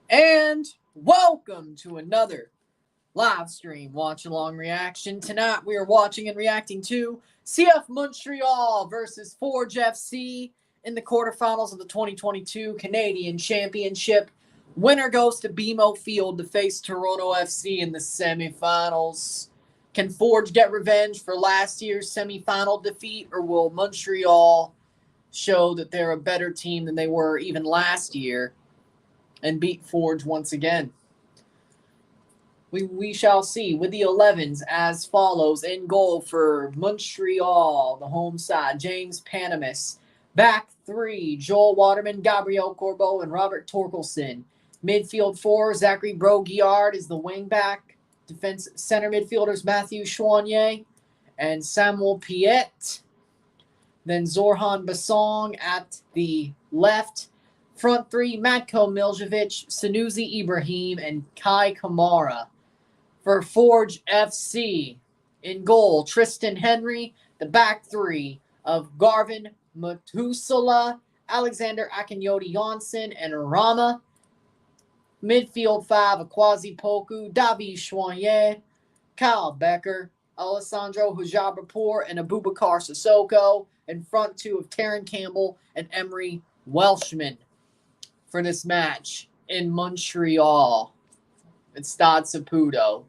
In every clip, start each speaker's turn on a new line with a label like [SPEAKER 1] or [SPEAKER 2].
[SPEAKER 1] And welcome to another live stream watch along reaction. Tonight we are watching and reacting to CF Montreal versus Forge FC in the quarterfinals of the 2022 Canadian Championship. Winner goes to BMO Field to face Toronto FC in the semifinals. Can Forge get revenge for last year's semifinal defeat, or will Montreal show that they're a better team than they were even last year and beat Forge once again? We shall see, with the 11s as follows. In goal for Montreal, the home side, James Panamis. Back three, Joel Waterman, Gabriel Corbeau, and Robert Torkelson. Midfield four, Zachary Broguillard is the wingback. Defense center midfielders, Matthew Chouanier and Samuel Piet. Then Zorhan Basong at the left. Front three, Matko Miljevic, Sanusi Ibrahim, and Kai Kamara. For Forge FC, in goal, Tristan Henry. The back three of Garvin Matusala, Alexander Akinyoti Janssen, and Rama. Midfield five, Akwazi Poku, Davi Chouanier, Kyle Becker, Alessandro Hujabrapur, and Abubakar Sissoko. And front two of Taron Campbell and Emery Welshman for this match in Montreal. It's Stade Saputo.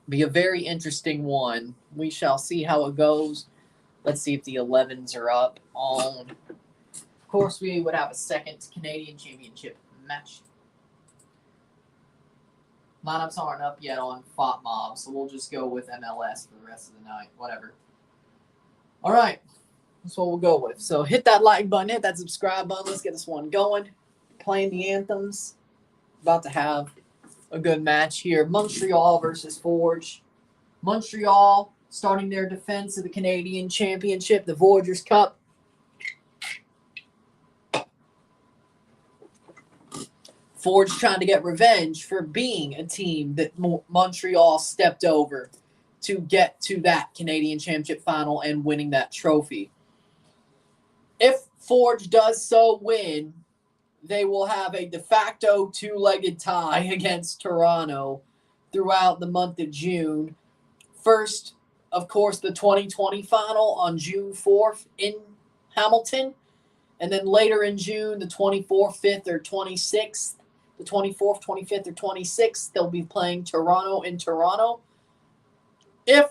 [SPEAKER 1] Be a very interesting one. We shall see how it goes. Let's see if the 11s are up on. Of course, we would have a second Canadian Championship match. Lineups aren't up yet on FOTMob, so we'll just go with MLS for the rest of the night. Whatever. All right. That's what we'll go with. So hit that like button, hit that subscribe button. Let's get this one going. Playing the anthems. About to have a good match here. Montreal versus Forge. Montreal starting their defense of the Canadian Championship, the Voyageurs Cup. Forge trying to get revenge for being a team that Montreal stepped over to get to that Canadian Championship final and winning that trophy. If Forge does so win, they will have a de facto two-legged tie against Toronto throughout the month of June. First, of course, the 2020 final on June 4th in Hamilton. And then later in June, the 24th, 5th, or 26th, the 24th, 25th, or 26th, they'll be playing Toronto in Toronto. If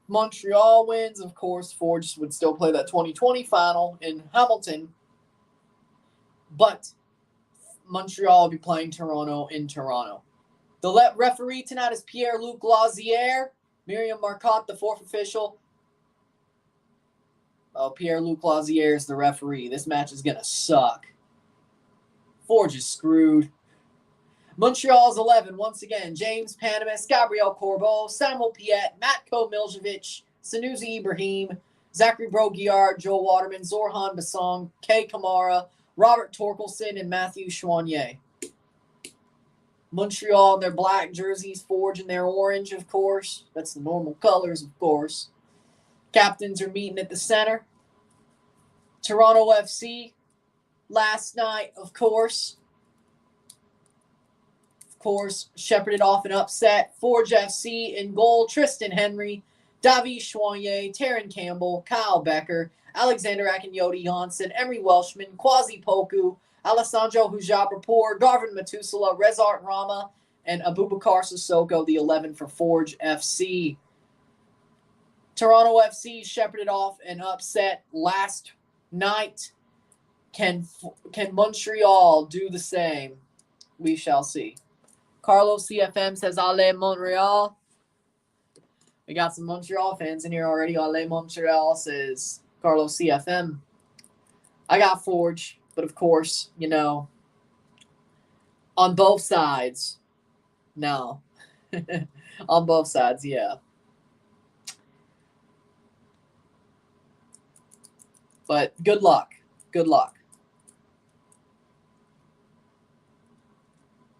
[SPEAKER 1] Montreal wins, of course, Forge would still play that 2020 final in Hamilton. But Montreal will be playing Toronto in Toronto. The referee tonight is Pierre-Luc Lazier. Miriam Marcotte, the fourth official. Oh, Pierre-Luc Lazier is the referee. This match is going to suck. Forge is screwed. Montreal's 11, once again, James Panamis, Gabriel Corbeau, Samuel Piet, Matko Miljevic, Sanusi Ibrahim, Zachary Broguillard, Joel Waterman, Zorhan Basong, Kay Kamara, Robert Torkelson, and Matthew Chouanier. Montreal in their black jerseys, Forge in their orange, of course. That's the normal colors, of course. Captains are meeting at the center. Toronto FC last night, of course, shepherded off an upset. Forge FC in goal, Tristan Henry, Davi Chouanier, Taron Campbell, Kyle Becker, Alexander Akinyoti Janssen, Emery Welshman, Kwazi Poku, Alessandro Hujabrapur, Garvin Matusala, Rezart Rama, and Abubakar Sissoko, the 11 for Forge FC. Toronto FC shepherded off an upset last night. Can Montreal do the same? We shall see. Carlos CFM says, Allez Montreal. We got some Montreal fans in here already. Allez Montreal, says Carlos CFM. I got Forge, but of course, you know, on both sides, no. On both sides, yeah. But good luck. Good luck.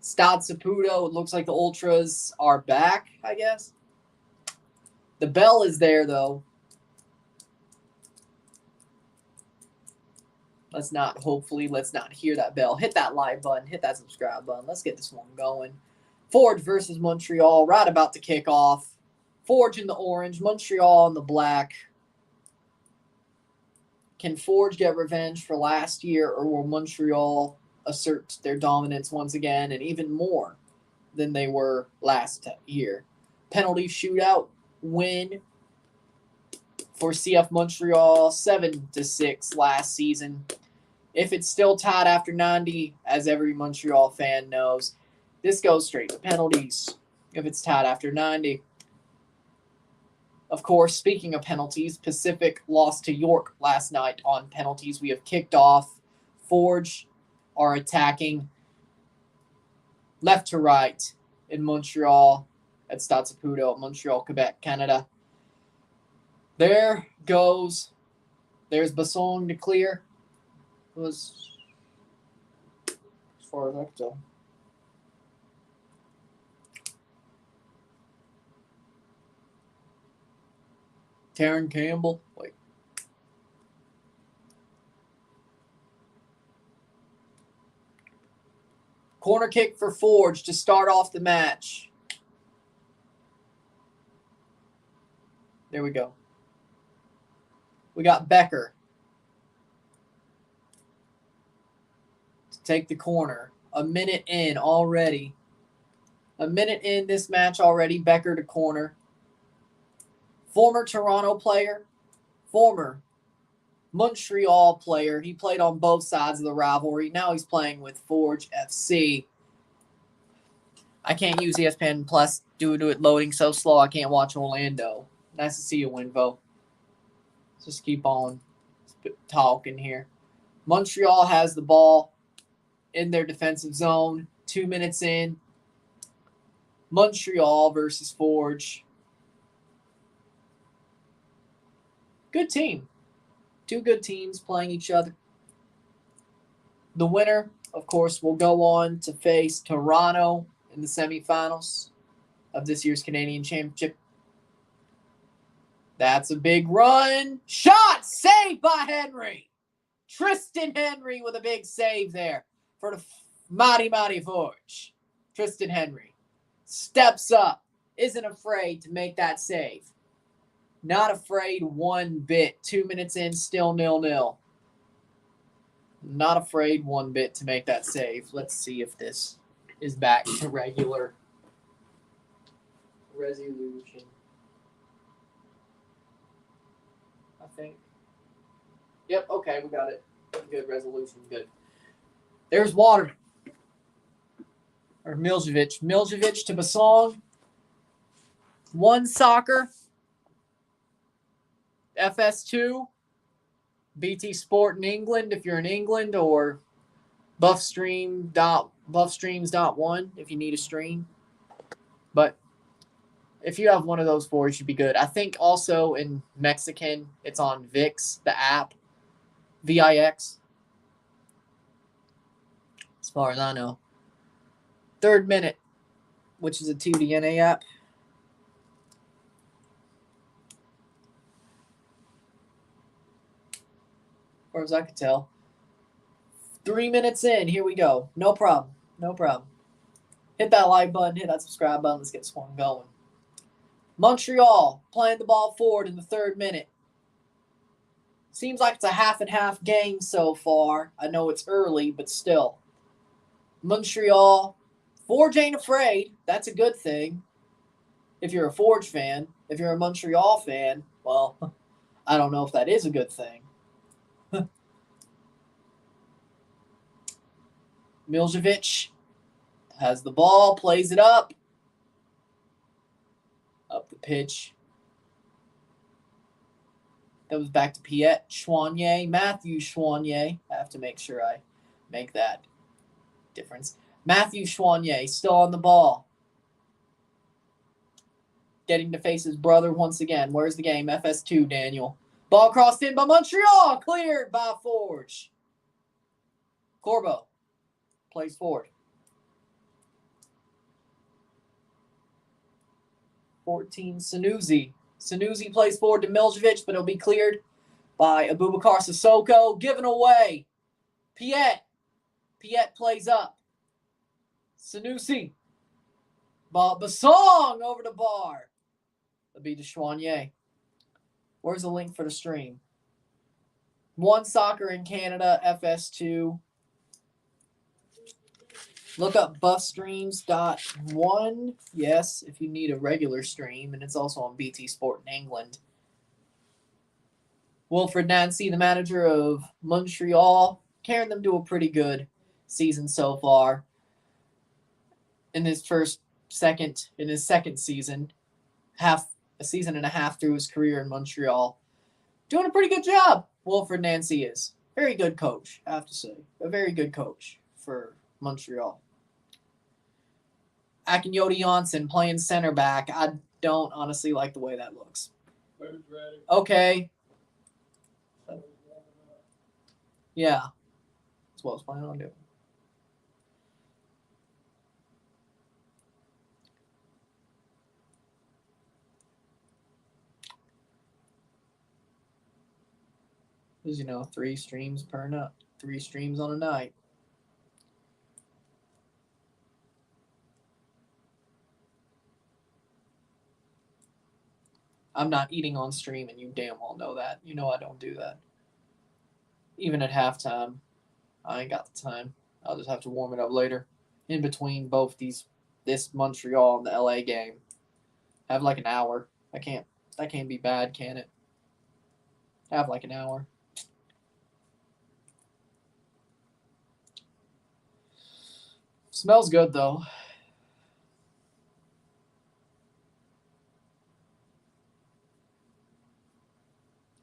[SPEAKER 1] Stade Saputo, it looks like the Ultras are back, I guess. The bell is there, though. let's not hear that bell. Hit that like button. Hit that subscribe button. Let's get this one going. Forge versus Montreal, right about to kick off. Forge in the orange, Montreal in the black. Can Forge get revenge for last year, or will Montreal assert their dominance once again and even more than they were last year? Penalty shootout win for CF Montreal, 7-6 last season. If it's still tied after 90, as every Montreal fan knows, this goes straight to penalties if it's tied after 90. Of course, speaking of penalties, Pacific lost to York last night on penalties. We have kicked off. Forge are attacking left to right in Montreal at Stade Saputo, Montreal, Quebec, Canada. There's Basson to clear. It was as far as I could tell. Taryn Campbell. Wait. Corner kick for Forge to start off the match. There we go. We got Becker to take the corner. A minute in already. A minute in this match already. Becker to corner. Former Toronto player, former Montreal player. He played on both sides of the rivalry. Now he's playing with Forge FC. I can't use ESPN Plus due to it loading so slow. I can't watch Orlando. Nice to see you, Winvo. Let's just keep on talking here. Montreal has the ball in their defensive zone. 2 minutes in. Montreal versus Forge. Good team. Two good teams playing each other. The winner, of course, will go on to face Toronto in the semifinals of this year's Canadian Championship. That's a big run. Shot! Saved by Henry. Tristan Henry with a big save there for the mighty Forge. Tristan Henry steps up. Isn't afraid to make that save. Not afraid one bit. 2 minutes in, still 0-0. Not afraid one bit to make that save. Let's see if this is back to regular resolution. I think. Yep, okay, we got it. Good resolution, good. There's Water. Or Miljevic. Miljevic to Basong. One soccer. FS2, BT Sport in England if you're in England, or Buffstreams.1 if you need a stream. But if you have one of those four, you should be good. I think also in Mexican, it's on VIX, the app, VIX, as far as I know. Third minute, which is a TDNA app. As far as I could tell. 3 minutes in. Here we go. No problem. No problem. Hit that like button. Hit that subscribe button. Let's get this one going. Montreal playing the ball forward in the third minute. Seems like it's a half and half game so far. I know it's early, but still. Montreal. Forge ain't afraid. That's a good thing. If you're a Forge fan. If you're a Montreal fan, well, I don't know if that is a good thing. Miljevic has the ball, plays it up. Up the pitch. That was back to Piet Chouanier. Matthew Chouanier. I have to make sure I make that difference. Matthew Chouanier still on the ball. Getting to face his brother once again. Where's the game? FS2, Daniel. Ball crossed in by Montreal. Cleared by Forge. Corbo plays forward. 14, Sanusi. Sanusi plays forward to Miljevic, but it'll be cleared by Abubakar Sissoko. Given away Piet. Piet plays up. Sanusi. Basong over the bar. That'll be Deschwanier. Where's the link for the stream? One Soccer in Canada, FS2. Look up buffstreams.1. Yes, if you need a regular stream, and it's also on BT Sport in England. Wilfred Nancy, the manager of Montreal, carrying them to a pretty good season so far. In his second season, a season and a half through his career in Montreal. Doing a pretty good job, Wilfred Nancy is. Very good coach, I have to say. A very good coach for Montreal. Akinyoti Janssen playing center back. I don't honestly like the way that looks. Okay. Yeah. That's what I was planning on doing. Because, 3 streams per night. 3 streams on a night. I'm not eating on stream, and you damn well know that. You know I don't do that. Even at halftime, I ain't got the time. I'll just have to warm it up later. In between both this Montreal and the LA game. I have like an hour. That can't be bad, can it? I have like an hour. Smells good, though.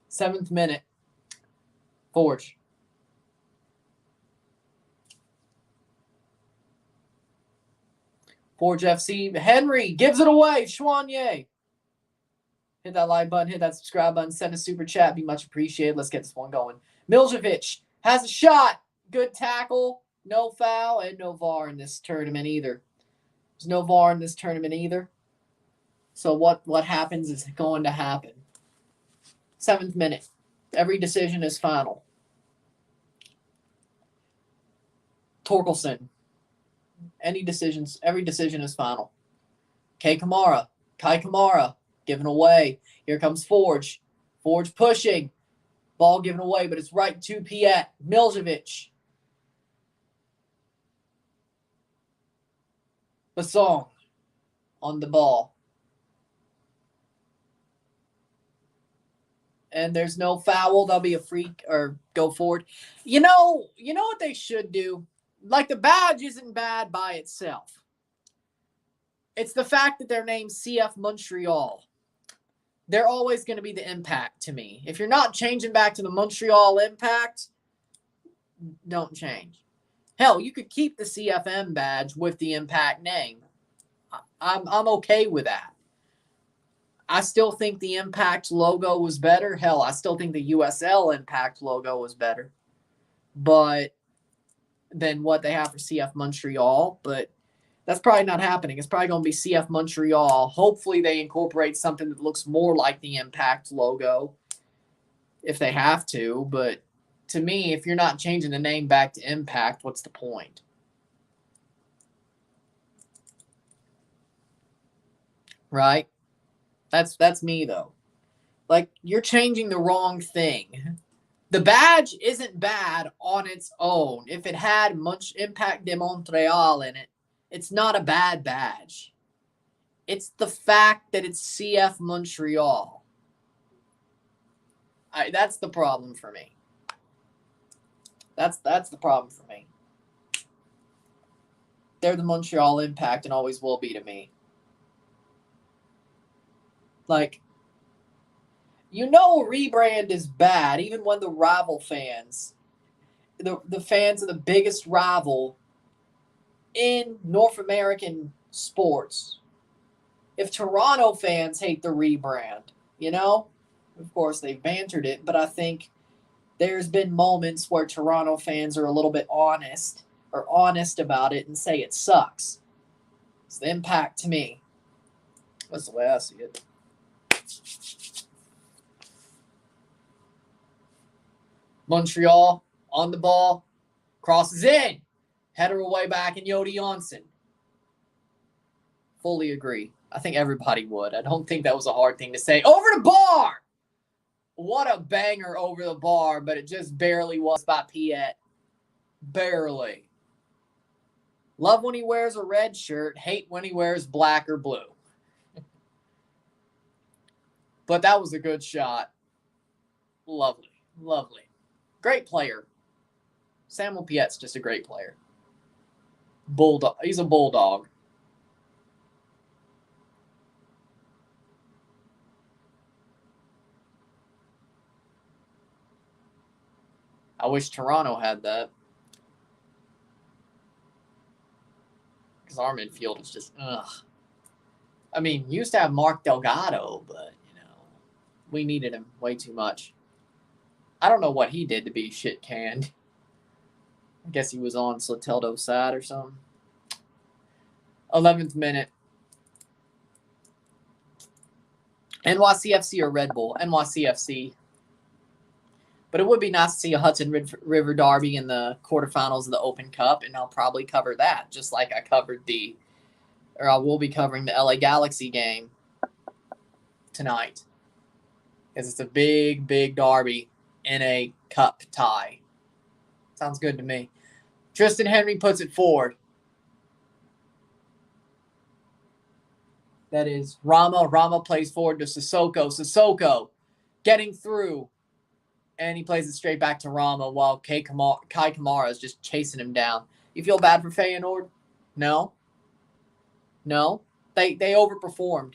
[SPEAKER 1] Seventh minute. Forge. Forge FC. Henry gives it away. Schwanier. Hit that like button. Hit that subscribe button. Send a super chat. Be much appreciated. Let's get this one going. Miljevic has a shot. Good tackle. No foul and no VAR in this tournament either. There's no VAR in this tournament either. So what happens is going to happen. 7th minute. Every decision is final. Torkelson. Every decision is final. Kai Kamara given away. Here comes Forge. Forge pushing. Ball given away, but it's right to Piet. Miljevic. Basong on the ball. And there's no foul. There'll be a free or go forward. You know what they should do? Like, the badge isn't bad by itself. It's the fact that they're named CF Montreal. They're always going to be the Impact to me. If you're not changing back to the Montreal Impact, don't change. Hell, you could keep the CFM badge with the Impact name. I'm okay with that. I still think the Impact logo was better. Hell, I still think the USL Impact logo was better. But than what they have for CF Montreal. But that's probably not happening. It's probably going to be CF Montreal. Hopefully they incorporate something that looks more like the Impact logo if they have to. But to me, if you're not changing the name back to Impact, what's the point? Right? That's me, though. Like, you're changing the wrong thing. The badge isn't bad on its own. If it had Impact de Montréal in it, it's not a bad badge. It's the fact that it's CF Montreal. That's the problem for me. That's the problem for me. They're the Montreal Impact and always will be to me. Like, rebrand is bad, even when the rival fans, the fans of the biggest rival in North American sports, if Toronto fans hate the rebrand, of course they've bantered it, but I think there's been moments where Toronto fans are a little bit honest about it and say it sucks. It's the Impact to me. That's the way I see it. Montreal on the ball. Crosses in. Header away back in Yodi Janssen. Fully agree. I think everybody would. I don't think that was a hard thing to say. Over the bar! What a banger over the bar, but it just barely was by Piet. Barely. Love when he wears a red shirt. Hate when he wears black or blue. But that was a good shot. Lovely. Lovely. Great player. Samuel Piet's just a great player. Bulldog. He's a bulldog. I wish Toronto had that. Because our midfield is just, ugh. I mean, used to have Mark Delgado, but, we needed him way too much. I don't know what he did to be shit canned. I guess he was on Soteldo's side or something. 11th minute. NYCFC or Red Bull? NYCFC. But it would be nice to see a Hudson River Derby in the quarterfinals of the Open Cup, and I'll probably cover that, just like I will be covering the LA Galaxy game tonight. Because it's a big, big derby in a cup tie. Sounds good to me. Tristan Henry puts it forward. That is Rama. Rama plays forward to Sissoko. Sissoko getting through. And he plays it straight back to Rama while Kai Kamara is just chasing him down. You feel bad for Feyenoord? No. No. They overperformed.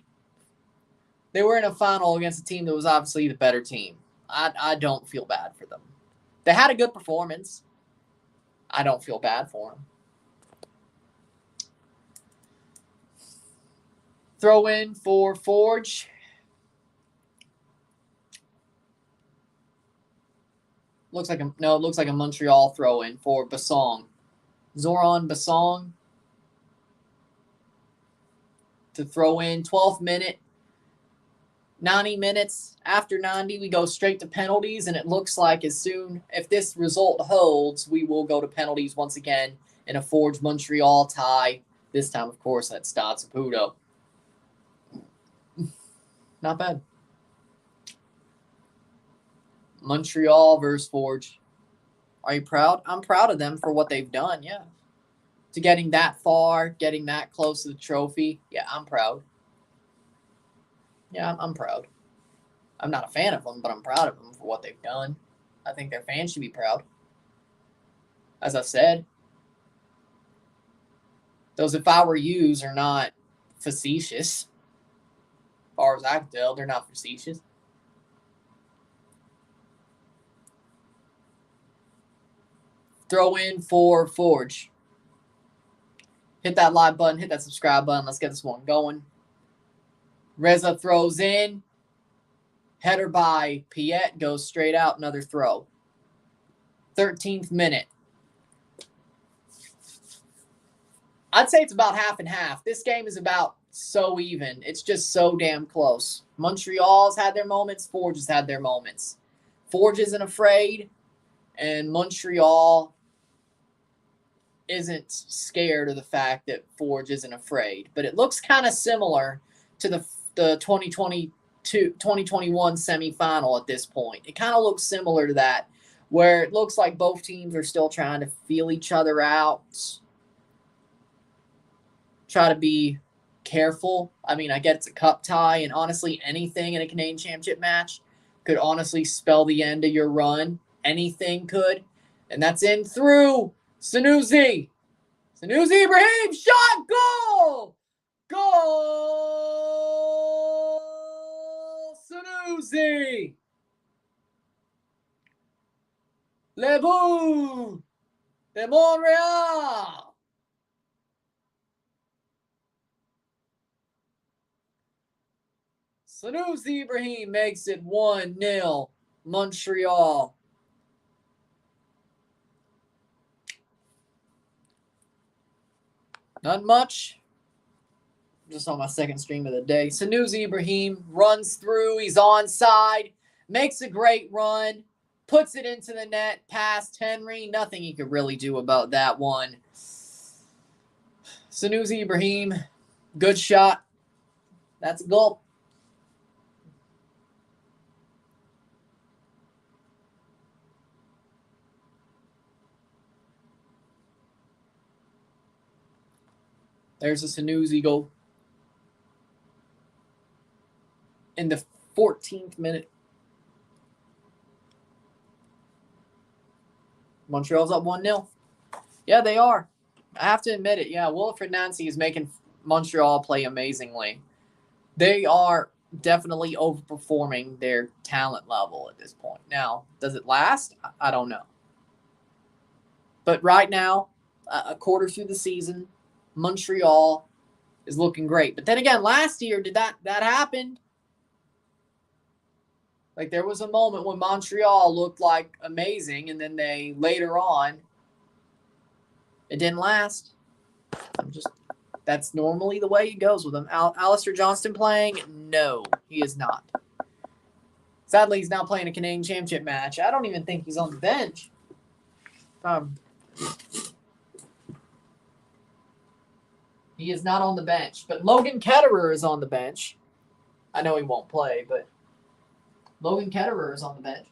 [SPEAKER 1] They were in a final against a team that was obviously the better team. I don't feel bad for them. They had a good performance. I don't feel bad for them. Throw in for Forge. Looks like a Montreal throw in for Bassong. Zoran Bassong to throw in. 12th minute. 90 minutes. After 90, we go straight to penalties, and it looks like if this result holds, we will go to penalties once again in a Forge Montreal tie. This time, of course, at Stade Saputo. Not bad. Montreal versus Forge. Are you proud? I'm proud of them for what they've done, yeah. To getting that far, getting that close to the trophy. Yeah, I'm proud. Yeah, I'm proud. I'm not a fan of them, but I'm proud of them for what they've done. I think their fans should be proud. As I said, those "if I were yous" are not facetious. As far as I can tell, they're not facetious. Throw in for Forge. Hit that like button, hit that subscribe button. Let's get this one going. Reza throws in. Header by Piet goes straight out. Another throw. 13th minute. I'd say it's about half and half. This game is about so even. It's just so damn close. Montreal's had their moments. Forge has had their moments. Forge isn't afraid, and Montreal isn't scared of the fact that Forge isn't afraid. But it looks kind of similar to the 2021 semifinal at this point. It kind of looks similar to that, where it looks like both teams are still trying to feel each other out, try to be careful. I mean, I get it's a cup tie, and honestly, anything in a Canadian Championship match could honestly spell the end of your run. Anything could. And that's in through Sanusi. Sanusi Ibrahim, shot, goal! Goal! Sanusi! Le Bout de Montréal! Sanusi Ibrahim makes it 1-0 Montreal. Not much. Just on my second stream of the day. Sanusi Ibrahim runs through. He's onside. Makes a great run. Puts it into the net, past Henry. Nothing he could really do about that one. Sanusi Ibrahim, good shot. That's a goal. There's a Sanusi goal. In the 14th minute. Montreal's up 1-0. Yeah, they are. I have to admit it. Yeah, Wilfred Nancy is making Montreal play amazingly. They are definitely overperforming their talent level at this point. Now, does it last? I don't know. But right now, a quarter through the season, Montreal is looking great. But then again, last year, did that happened? Like, there was a moment when Montreal looked like amazing, and then they, later on, it didn't last. That's normally the way it goes with him. Alistair Johnston playing? No, he is not. Sadly, he's now playing a Canadian Championship match. I don't even think he's on the bench. He is not on the bench. But Logan Ketterer is on the bench. I know he won't play, but Logan Ketterer is on the bench.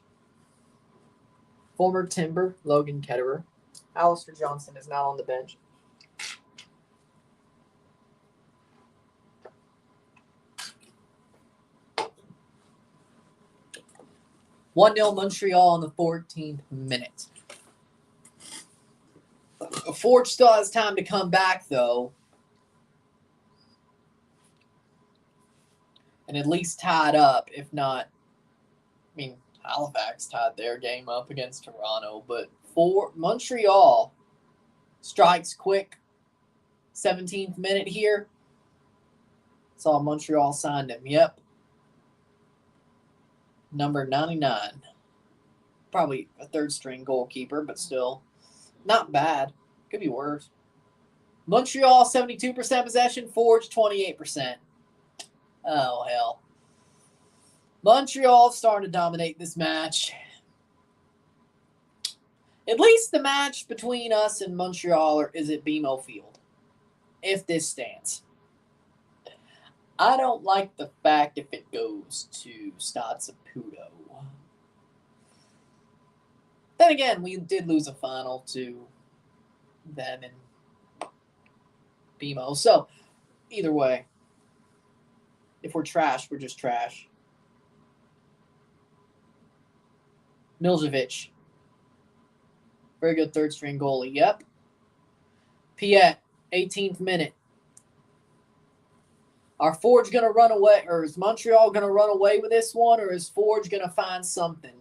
[SPEAKER 1] Former Timber, Logan Ketterer. Alistair Johnston is not on the bench. (1-0) Montreal in the 14th minute. Forge still has time to come back, though. And at least tied up, if not, I mean, Halifax tied their game up against Toronto, but for Montreal strikes quick. 17th minute here. Saw Montreal signed him. Yep. Number 99. Probably a third-string goalkeeper, but still not bad. Could be worse. Montreal, 72% possession. Forge, 28%. Oh, hell. Montreal starting to dominate this match. At least the match between us and Montreal is at BMO Field, if this stands. I don't like the fact if it goes to Stade Saputo. Then again, we did lose a final to them and BMO. So, either way, if we're trash, we're just trash. Miljevic. Very good third-string goalie. Yep. Piet, 18th minute. Are Forge going to run away, or is Montreal going to run away with this one, or is Forge going to find something?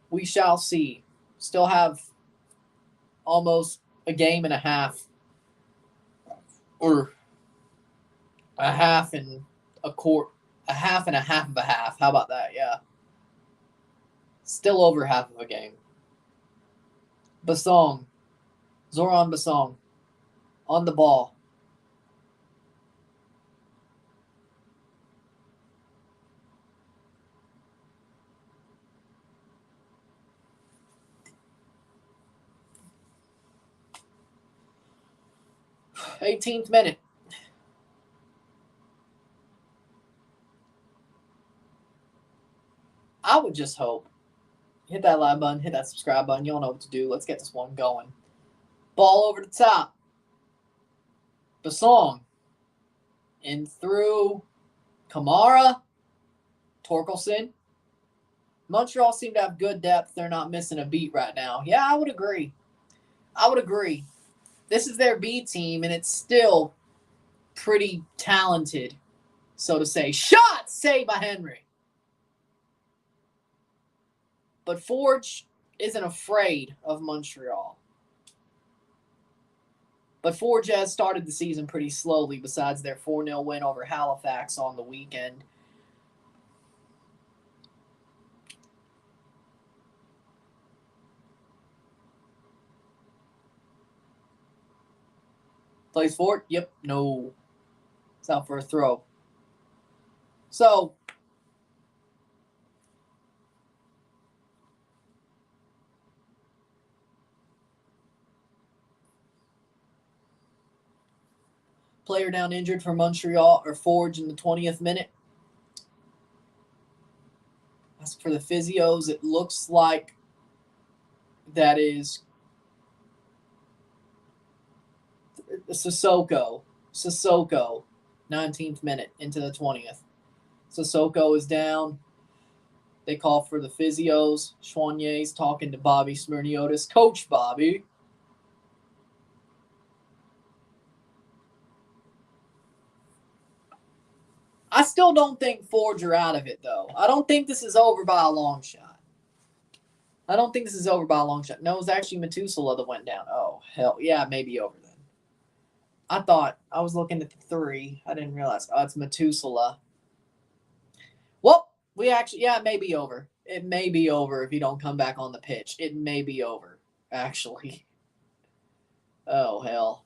[SPEAKER 1] We shall see. Still have almost a game and a half, or a half and a quarter, a half and a half of a half. How about that? Yeah. Still over half of a game. Basong. Zoran Basong. On the ball. (18th minute). I would just hope. Hit that like button, hit that subscribe button. You all know what to do. Let's get this one going. Ball over the top. Basong. In through Kamara. Torkelson. Montreal seem to have good depth. They're not missing a beat right now. Yeah, I would agree. This is their B team, and it's still pretty talented, so to say. Shot saved by Henry. But Forge isn't afraid of Montreal. But Forge has started the season pretty slowly besides their 4-0 win over Halifax on the weekend. Plays for it? Yep. No. It's out for a throw. So, Player down injured for Montreal or Forge in the 20th minute. As for the physios, it looks like that is Sissoko. 19th minute into the 20th. Sissoko is down. They call for the physios. Chouinier's talking to Bobby Smyrniotis. Coach Bobby. I still don't think Forge are out of it, though. I don't think this is over by a long shot. No, it was actually Methuselah that went down. Oh, hell. Yeah, maybe over then. I thought I was looking at the 3. I didn't realize. Oh, it's Methuselah. Well, it may be over. It may be over if you don't come back on the pitch. It may be over, actually. Oh, hell.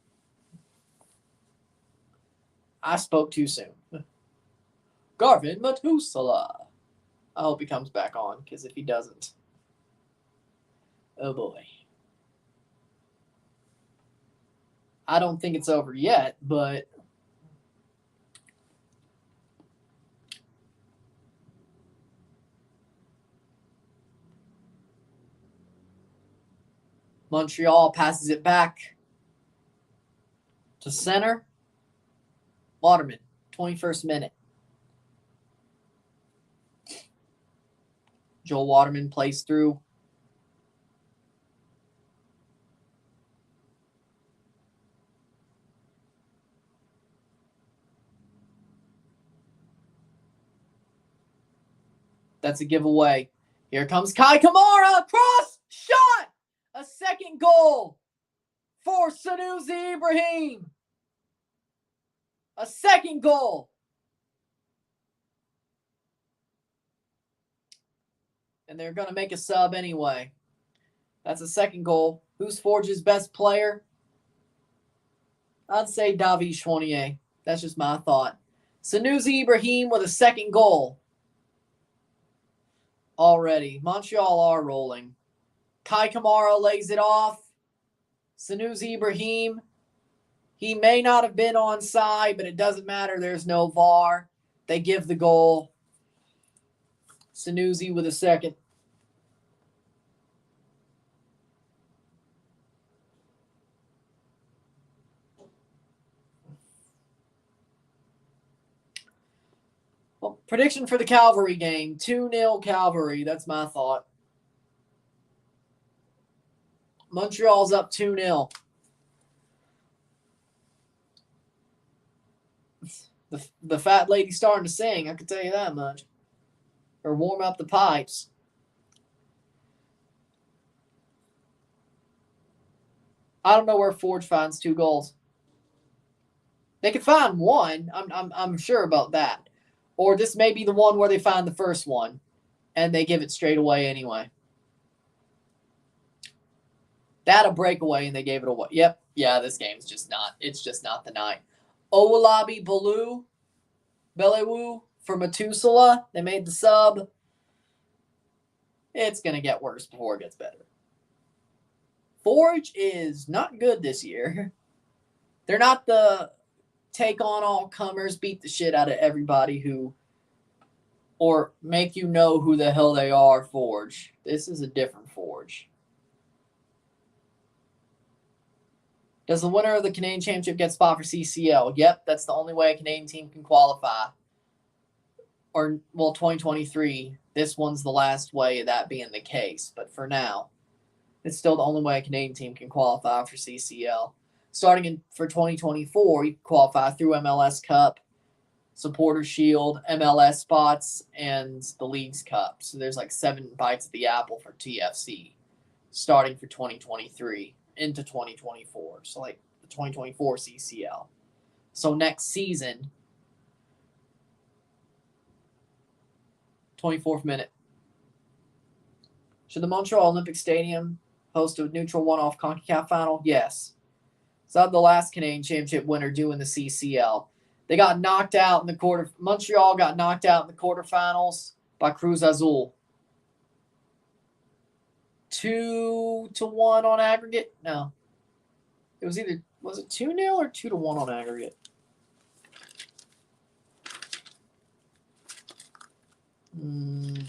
[SPEAKER 1] I spoke too soon. Garvin Methuselah. I hope he comes back on, because if he doesn't, oh boy. I don't think it's over yet, but Montreal passes it back to center. Waterman, 21st minute. Joel Waterman plays through. That's a giveaway. Here comes Kai Kamara. Cross shot. A second goal for Sanusi Ibrahim. A second goal. And they're going to make a sub anyway. That's a second goal. Who's Forge's best player? I'd say David Chouinier. That's just my thought. Sanusi Ibrahim with a second goal. Already. Montreal are rolling. Kai Kamara lays it off. Sanusi Ibrahim. He may not have been onside, but it doesn't matter. There's no VAR. They give the goal. Sanusi with a second. Well, prediction for the Cavalry game. 2-0 Cavalry. That's my thought. Montreal's up 2-0. The fat lady's starting to sing, I can tell you that much. Or warm up the pipes. I don't know where Forge finds 2 goals. They could find one. I'm sure about that. Or this may be the one where they find the first one and they give it straight away anyway. That a breakaway and they gave it away. Yep. Yeah, this game's just not. It's just not the night. Owolabi Belewu for Methuselah. They made the sub. It's going to get worse before it gets better. Forge is not good this year. They're not the take on all comers, beat the shit out of everybody who, or make you know who the hell they are, Forge. This is a different Forge. Does the winner of the Canadian Championship get spot for CCL? Yep, that's the only way a Canadian team can qualify. Or, well, 2023, this one's the last way of that being the case. But for now, it's still the only way a Canadian team can qualify for CCL. Starting for 2024, you can qualify through MLS Cup, Supporter Shield, MLS spots, and the Leagues Cup. So there's like 7 bites at the apple for TFC starting for 2023 into 2024. So like the 2024 CCL. So next season, 24th minute. Should the Montreal Olympic Stadium host a neutral one-off CONCACAF final? Yes. So the last Canadian Championship winner doing the CCL. They got knocked out in the quarter. Montreal got knocked out in the quarterfinals by Cruz Azul. 2-1 on aggregate? No. It was either, was it 2-0 or 2-1 on aggregate? 1-0.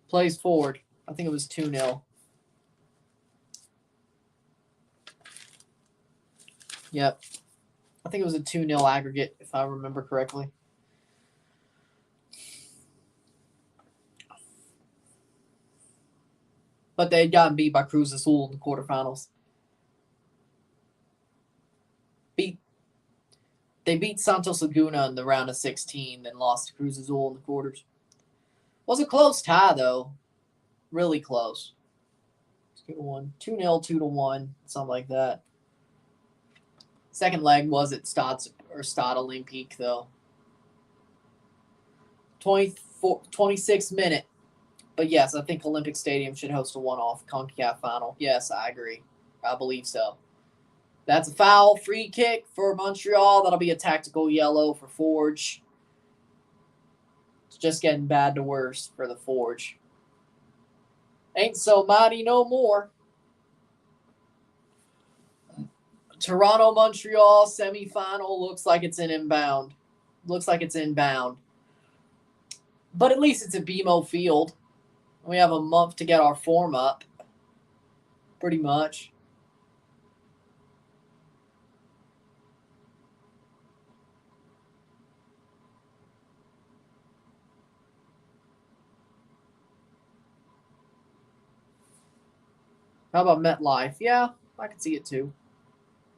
[SPEAKER 1] Plays forward. I think it was 2-0. Yep. I think it was a 2-0 aggregate, if I remember correctly. But they had gotten beat by Cruz Azul in the quarterfinals. They beat Santos Laguna in the round of 16, then lost to Cruz Azul in the quarters. Was a close tie, though. Really close. 2-1. 2-0, 2-1, something like that. Second leg was at Stade Olympique, though. 26th minute. But yes, I think Olympic Stadium should host a one-off CONCACAF final. Yes, I agree. I believe so. That's a foul. Free kick for Montreal. That'll be a tactical yellow for Forge. It's just getting bad to worse for the Forge. Ain't so mighty no more. Toronto-Montreal semifinal looks like it's inbound. But at least it's at BMO Field. We have a month to get our form up. Pretty much. How about MetLife? Yeah, I can see it too.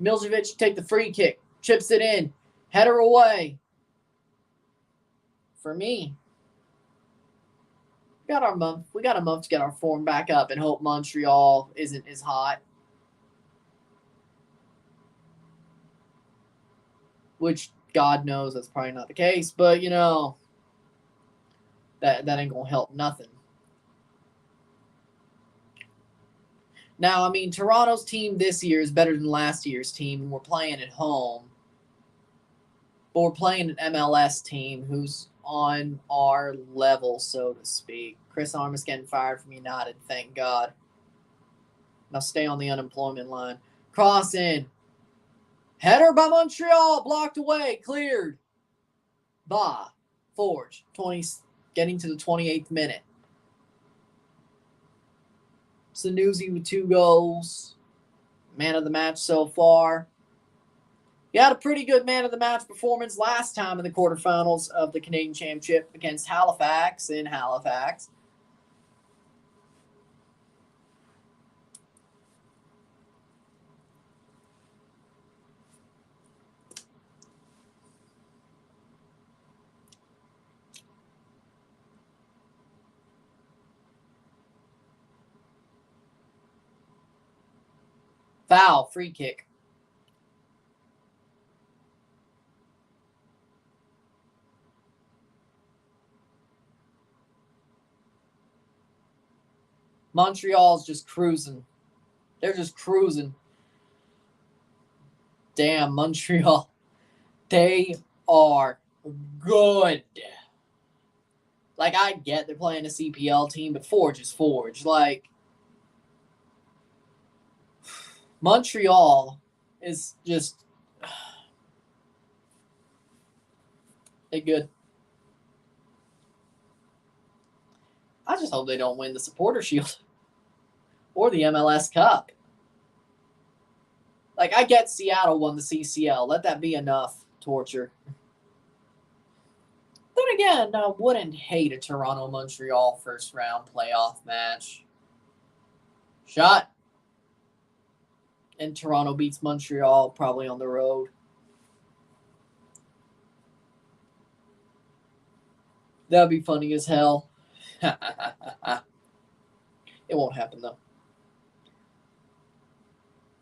[SPEAKER 1] Miljevic take the free kick. Chips it in. Header away. For me. We got a month to get our form back up and hope Montreal isn't as hot. Which God knows that's probably not the case, but you know, that ain't gonna help nothing. Now, I mean, Toronto's team this year is better than last year's team, and we're playing at home. But we're playing an MLS team who's on our level, so to speak. Chris Armas getting fired from United, thank God. Now stay on the unemployment line. Cross in. Header by Montreal, blocked away, cleared. By Forge, getting to the 28th minute. Sanusi with 2 goals. Man of the match so far. He had a pretty good man of the match performance last time in the quarterfinals of the Canadian Championship against Halifax in Halifax. Foul, free kick. Montreal's just cruising. They're just cruising. Damn, Montreal. They are good. Like, I get they're playing a CPL team, but Forge is Forge. Like, Montreal is just... They're good. I just hope they don't win the Supporter Shield or the MLS Cup. Like, I get Seattle won the CCL. Let that be enough torture. Then again, I wouldn't hate a Toronto-Montreal first-round playoff match. Shot. And Toronto beats Montreal probably on the road. That'd be funny as hell. It won't happen, though.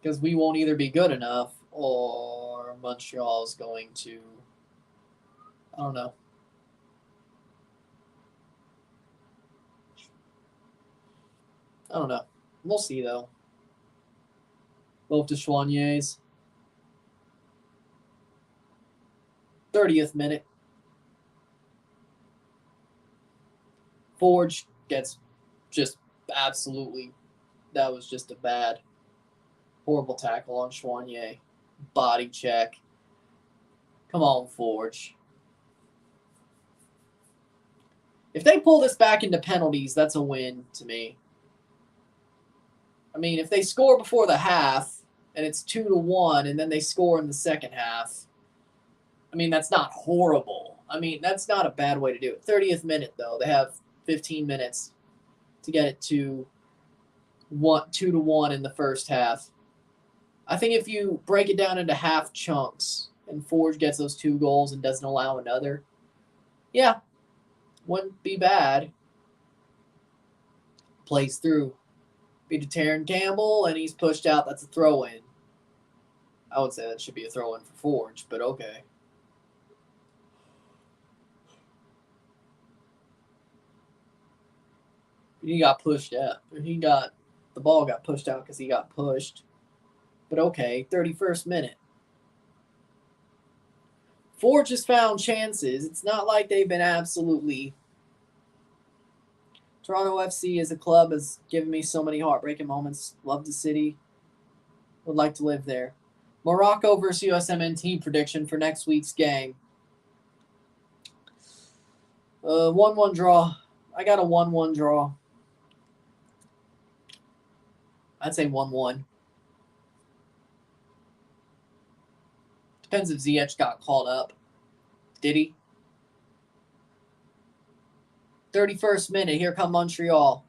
[SPEAKER 1] Because we won't either be good enough or Montreal's going to... I don't know. I don't know. We'll see, though. Both de Choigniers. 30th minute. Forge gets just absolutely, that was just a bad, horrible tackle on Chouanier. Body check. Come on, Forge. If they pull this back into penalties, that's a win to me. I mean, if they score before the half and it's 2-1 and then they score in the second half, I mean, that's not horrible. I mean, that's not a bad way to do it. 30th minute, though. They have 15 minutes to get it to 2-1 in the first half. I think if you break it down into half chunks and Forge gets those 2 goals and doesn't allow another, yeah, wouldn't be bad. Plays through. Be to Taron Campbell, and he's pushed out. That's a throw-in. I would say that should be a throw-in for Forge, but okay. He got pushed out. The ball got pushed out because he got pushed. But okay, 31st minute. Forge has found chances. It's not like they've been absolutely... Toronto FC as a club has given me so many heartbreaking moments. Love the city. Would like to live there. Morocco versus USMNT prediction for next week's game. 1-1 draw. I got a 1-1 draw. I'd say 1-1. Depends if Ziyech got called up. Did he? 31st minute. Here come Montreal.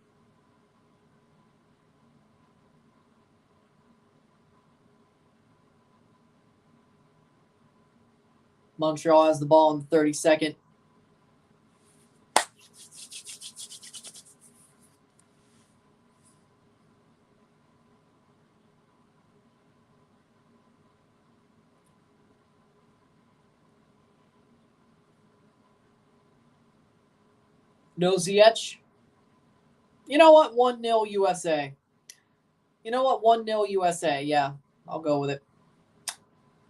[SPEAKER 1] Montreal has the ball in the 32nd. No Ziyech. You know what? 1-0 USA. You know what? 1-0 USA. Yeah, I'll go with it.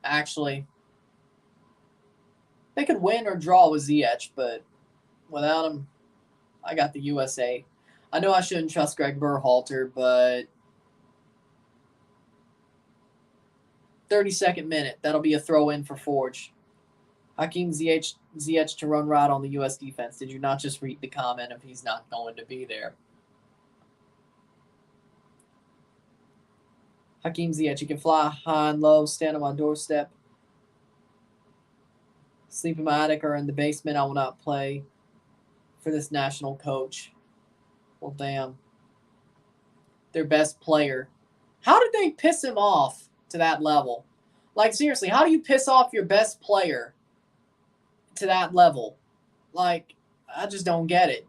[SPEAKER 1] Actually, they could win or draw with Ziyech, but without him, I got the USA. I know I shouldn't trust Greg Berhalter, but 32nd minute. That'll be a throw-in for Forge. Hakeem Ziyech to run right on the U.S. defense. Did you not just read the comment if he's not going to be there? Hakeem Ziyech, you can fly high and low, stand on my doorstep, sleep in my attic or in the basement. I will not play for this national coach. Well, damn. Their best player. How did they piss him off to that level? Like, seriously, how do you piss off your best player to that level? Like, I just don't get it.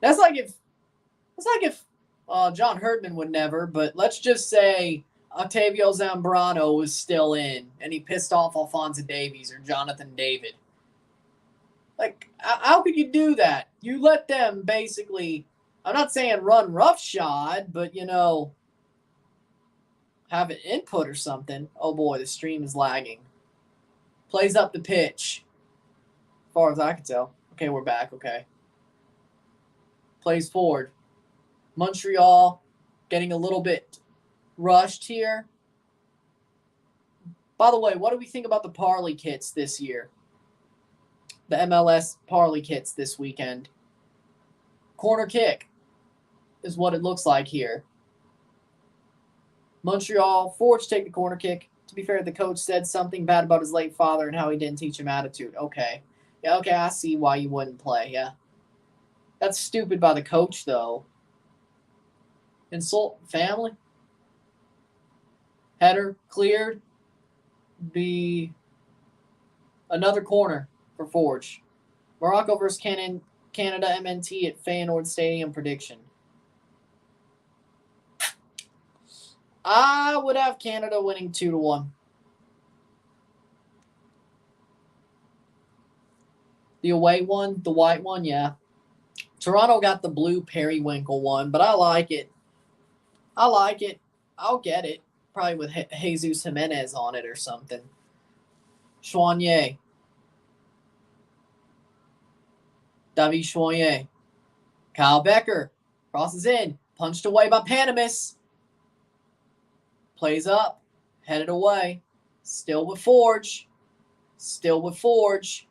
[SPEAKER 1] That's like if John Herdman would never, but let's just say Octavio Zambrano was still in and he pissed off Alphonso Davies or Jonathan David. Like, how could you do that? You let them basically, I'm not saying run roughshod, but, have an input or something. Oh, boy, the stream is lagging. Plays up the pitch. As far as I can tell. Okay, we're back. Okay. Plays forward. Montreal getting a little bit rushed here. By the way, what do we think about the Parley kits this year? The MLS Parley kits this weekend. Corner kick is what it looks like here. Montreal, Forge take the corner kick. To be fair, the coach said something bad about his late father and how he didn't teach him attitude. Okay. Yeah, okay, I see why you wouldn't play, yeah. That's stupid by the coach, though. Insult family. Header cleared. Be another corner for Forge. Morocco versus Canada MNT at Feyenoord Stadium prediction. I would have Canada winning 2-1. The away one, the white one, yeah. Toronto got the blue periwinkle one, but I like it. I'll get it. Probably with Jesus Jimenez on it or something. Chouanier. David Choyer. Kyle Becker crosses in. Punched away by Panamis. Plays up. Headed away. Still with Forge. Still with Forge.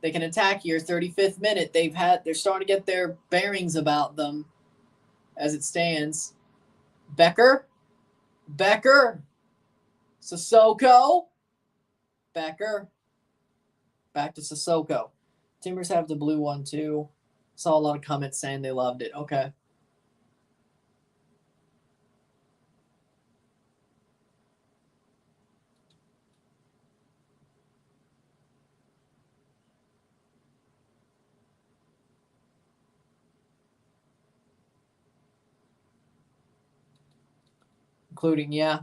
[SPEAKER 1] They can attack here. 35th minute. They're starting to get their bearings about them as it stands. Becker. Sissoko. Becker. Back to Sissoko. Timbers have the blue one too. Saw a lot of comments saying they loved it. Okay. Including, yeah.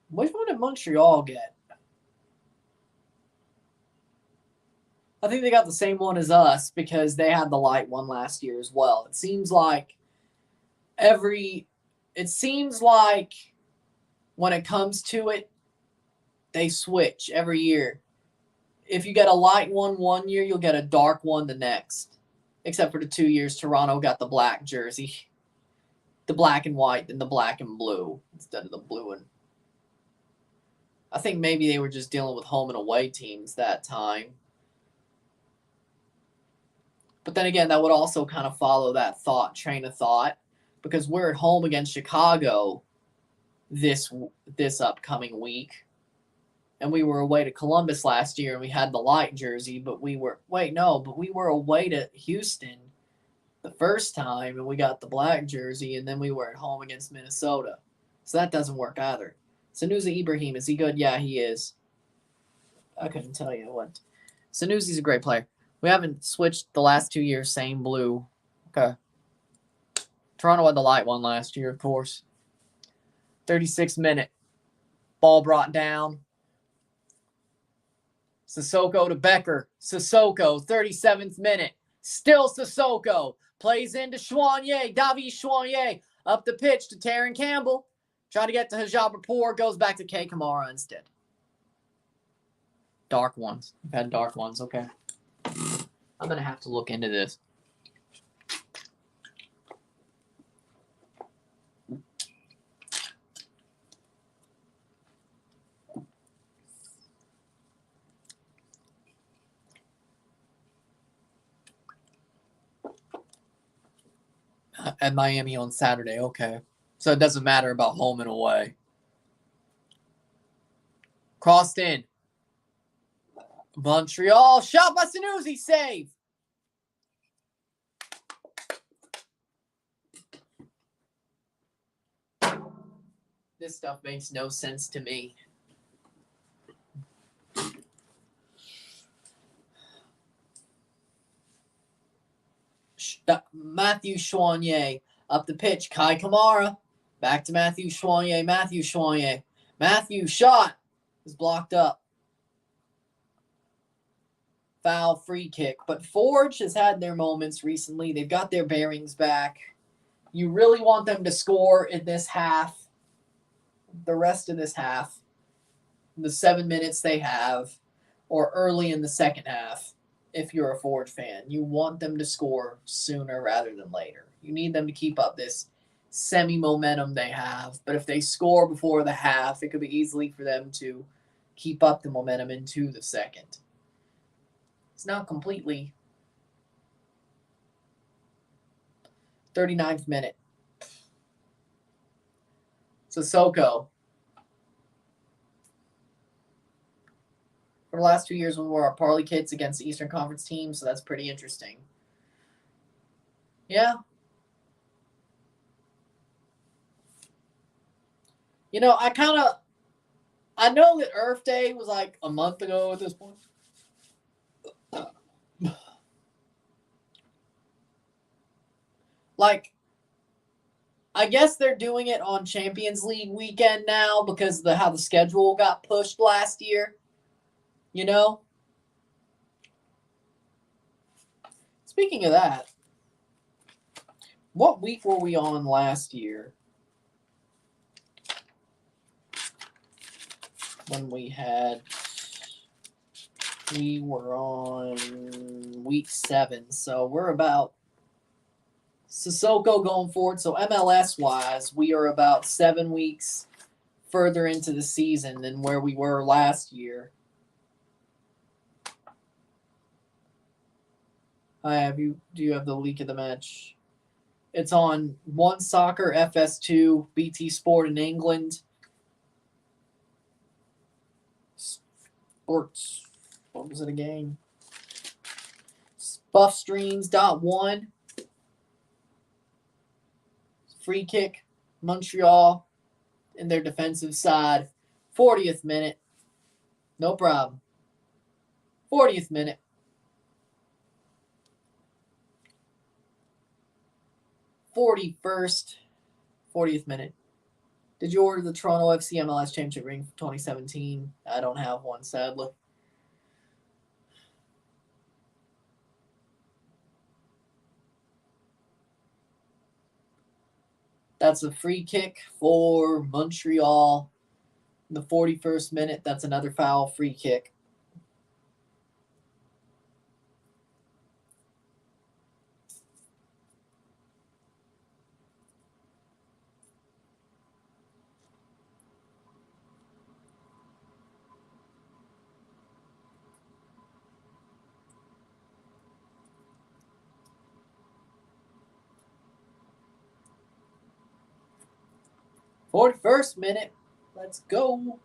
[SPEAKER 1] Which one did Montreal get? I think they got the same one as us because they had the light one last year as well. It seems like when it comes to it, they switch every year. If you get a light one year, you'll get a dark one the next. Except for the 2 years Toronto got the black jersey. The black and white and the black and blue instead of the blue and... I think maybe they were just dealing with home and away teams that time. But then again, that would also kind of follow that train of thought, because we're at home against Chicago this upcoming week, and we were away to Columbus last year, and we had the light jersey, but we were away to Houston the first time, and we got the black jersey, and then we were at home against Minnesota, so that doesn't work either. Sanusi Ibrahim, is he good? Yeah, he is. I couldn't tell you what. Sanusi's a great player. We haven't switched the last 2 years, same blue. Okay. Toronto had the light one last year, of course. 36th minute. Ball brought down. Sissoko to Becker. Sissoko, 37th minute. Still Sissoko. Plays into Choyer. David Choyer. Up the pitch to Taron Campbell. Trying to get to Hajab Rapport. Goes back to K. Kamara instead. Dark ones. We've had dark ones. Okay. I'm going to have to look into this. At Miami on Saturday. Okay. So it doesn't matter about home and away. Crossed in. Montreal. Shot by Sanusi. Save. This stuff makes no sense to me. Matthew Choyer up the pitch. Kai Kamara. Back to Matthew Choyer. Matthew shot. Is blocked up. Foul, free kick. But Forge has had their moments recently. They've got their bearings back. You really want them to score in this half. The rest of this half. The 7 minutes they have. Or early in the second half. If you're a Forge fan. You want them to score sooner rather than later. You need them to keep up this semi-momentum they have. But if they score before the half, it could be easily for them to keep up the momentum into the second. It's not completely. 39th minute. Sissoko. For the last 2 years, we were our parlay kits against the Eastern Conference teams, so that's pretty interesting. Yeah. You know, I know that Earth Day was like a month ago at this point. Like, I guess they're doing it on Champions League weekend now because of how the schedule got pushed last year. You know? Speaking of that, what week were we on last year? When we had We were on week 7, so we're about Sissoko going forward. So MLS-wise, we are about 7 weeks further into the season than where we were last year. Do you have the leak of the match? It's on One Soccer, FS2, BT Sport in England. Sports. What was it again? Buffstreams.1. Free kick. Montreal in their defensive side. 40th minute. No problem. 40th minute. 40th minute. Did you order the Toronto FC MLS Championship ring for 2017? I don't have one, sadly. That's a free kick for Montreal. In the 41st minute, that's another foul free kick. First minute. Let's go.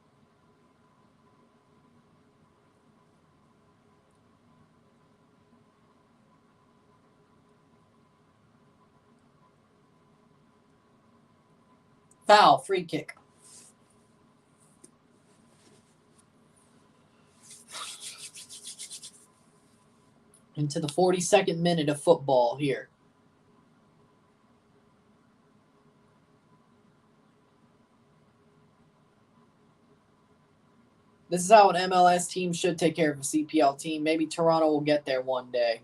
[SPEAKER 1] Foul, free kick. Into the 42nd minute of football here. This is how an MLS team should take care of a CPL team. Maybe Toronto will get there one day.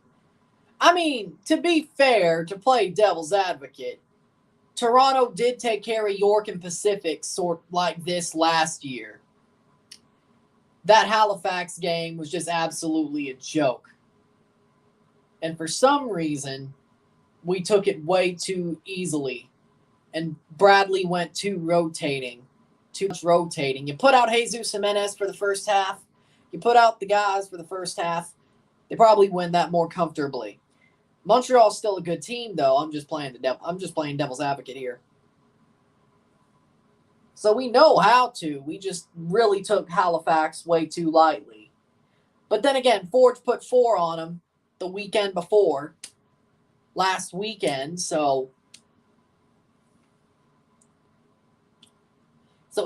[SPEAKER 1] I mean, to be fair, to play devil's advocate, Toronto did take care of York and Pacific sort like this last year. That Halifax game was just absolutely a joke. And for some reason, we took it way too easily. And Bradley went too much rotating. You put out Jesus Jimenez for the first half. You put out the guys for the first half. They probably win that more comfortably. Montreal's still a good team, though. I'm just playing devil's advocate here. So we know how to. We just really took Halifax way too lightly. But then again, Forge put 4 on them the weekend before, last weekend. So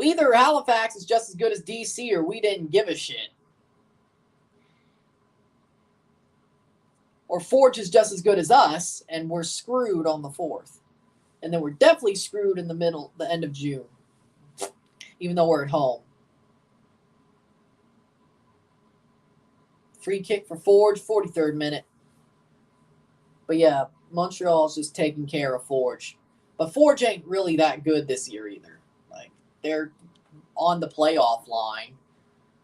[SPEAKER 1] either Halifax is just as good as DC or we didn't give a shit. Or Forge is just as good as us and we're screwed on the 4th. And then we're definitely screwed in the end of June. Even though we're at home. Free kick for Forge, 43rd minute. But yeah, Montreal's just taking care of Forge. But Forge ain't really that good this year either. Like, they're on the playoff line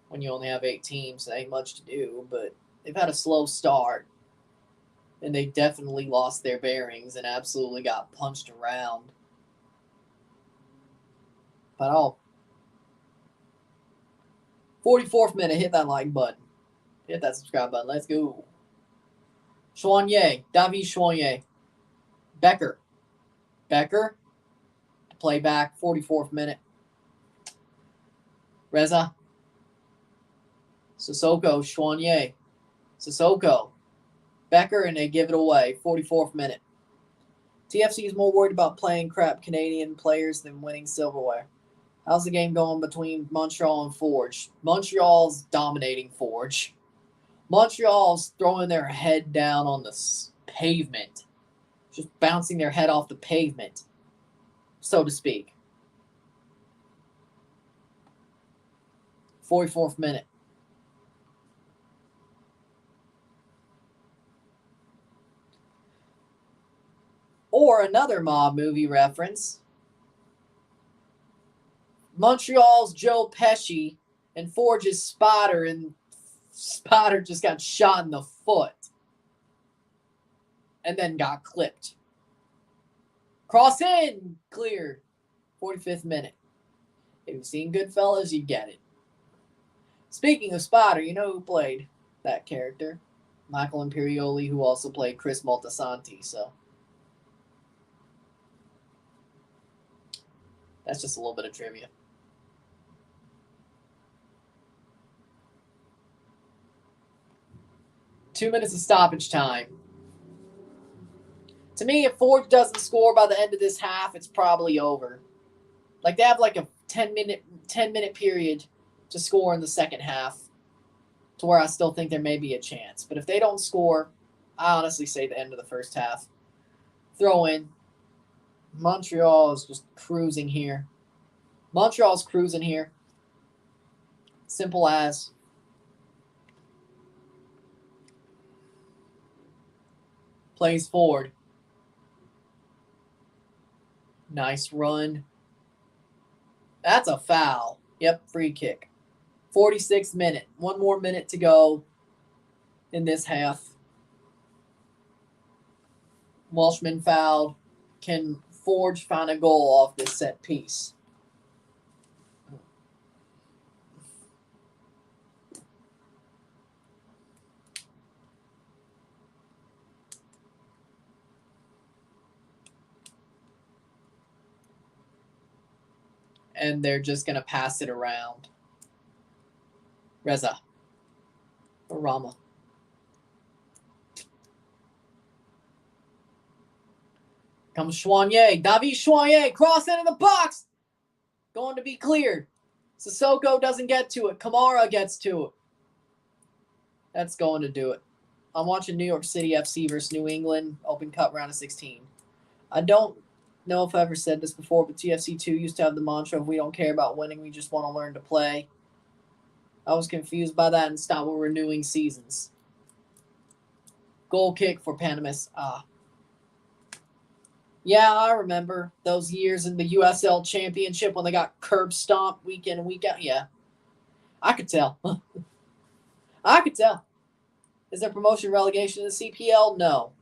[SPEAKER 1] when you only have 8 teams. So ain't much to do, but they've had a slow start. And they definitely lost their bearings and absolutely got punched around. But 44th minute, hit that like button. Hit that subscribe button. Let's go. David Chouanier. Becker. Play back, 44th minute. Reza. Sissoko, Chouanier. Sissoko. Becker, and they give it away, 44th minute. TFC is more worried about playing crap Canadian players than winning silverware. How's the game going between Montreal and Forge? Montreal's dominating Forge. Montreal's throwing their head down on the pavement. Just bouncing their head off the pavement, so to speak. 44th minute. Or another mob movie reference. Montreal's Joe Pesci and Forge's Spider in Spotter just got shot in the foot. And then got clipped. Cross in. Clear. 45th minute. If you've seen Goodfellas, you get it. Speaking of Spotter, you know who played that character? Michael Imperioli, who also played Chris Moltisanti. So that's just a little bit of trivia. Two minutes of stoppage time. To me, if Forge doesn't score by the end of this half, it's probably over. Like, they have like a 10-minute period to score in the second half, to where I still think there may be a chance. But if they don't score, I honestly say the end of the first half. Throw in. Montreal is just cruising here. Montreal's cruising here. Simple as. Plays forward. Nice run. That's a foul. Yep, free kick. 46th minute. One more minute to go in this half. Welshman fouled. Can Forge find a goal off this set piece? And they're just going to pass it around. Reza. Or Rama. Comes Chouanier. David Chouanier. Cross into the box. Going to be cleared. Sissoko doesn't get to it. Kamara gets to it. That's going to do it. I'm watching New York City FC versus New England. Open Cup round of 16. I don't know if I ever said this before, but TFC2 used to have the mantra of we don't care about winning, we just want to learn to play. I was confused by that and stopped renewing seasons. Goal kick for Panamis. Yeah, I remember those years in the USL Championship when they got curb stomped week in and week out. Yeah, I could tell. I could tell. Is there promotion relegation in the CPL? No.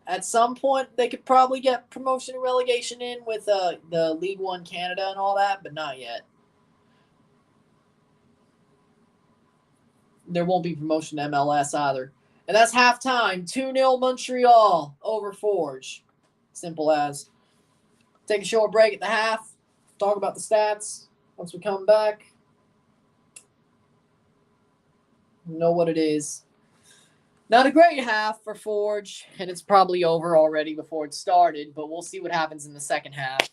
[SPEAKER 1] At some point, they could probably get promotion and relegation in with the League One Canada and all that, but not yet. There won't be promotion to MLS either. And that's halftime. 2-0 Montreal over Forge. Simple as. Take a short break at the half. Talk about the stats once we come back. You know what it is. Not a great half for Forge, and it's probably over already before it started, but we'll see what happens in the second half.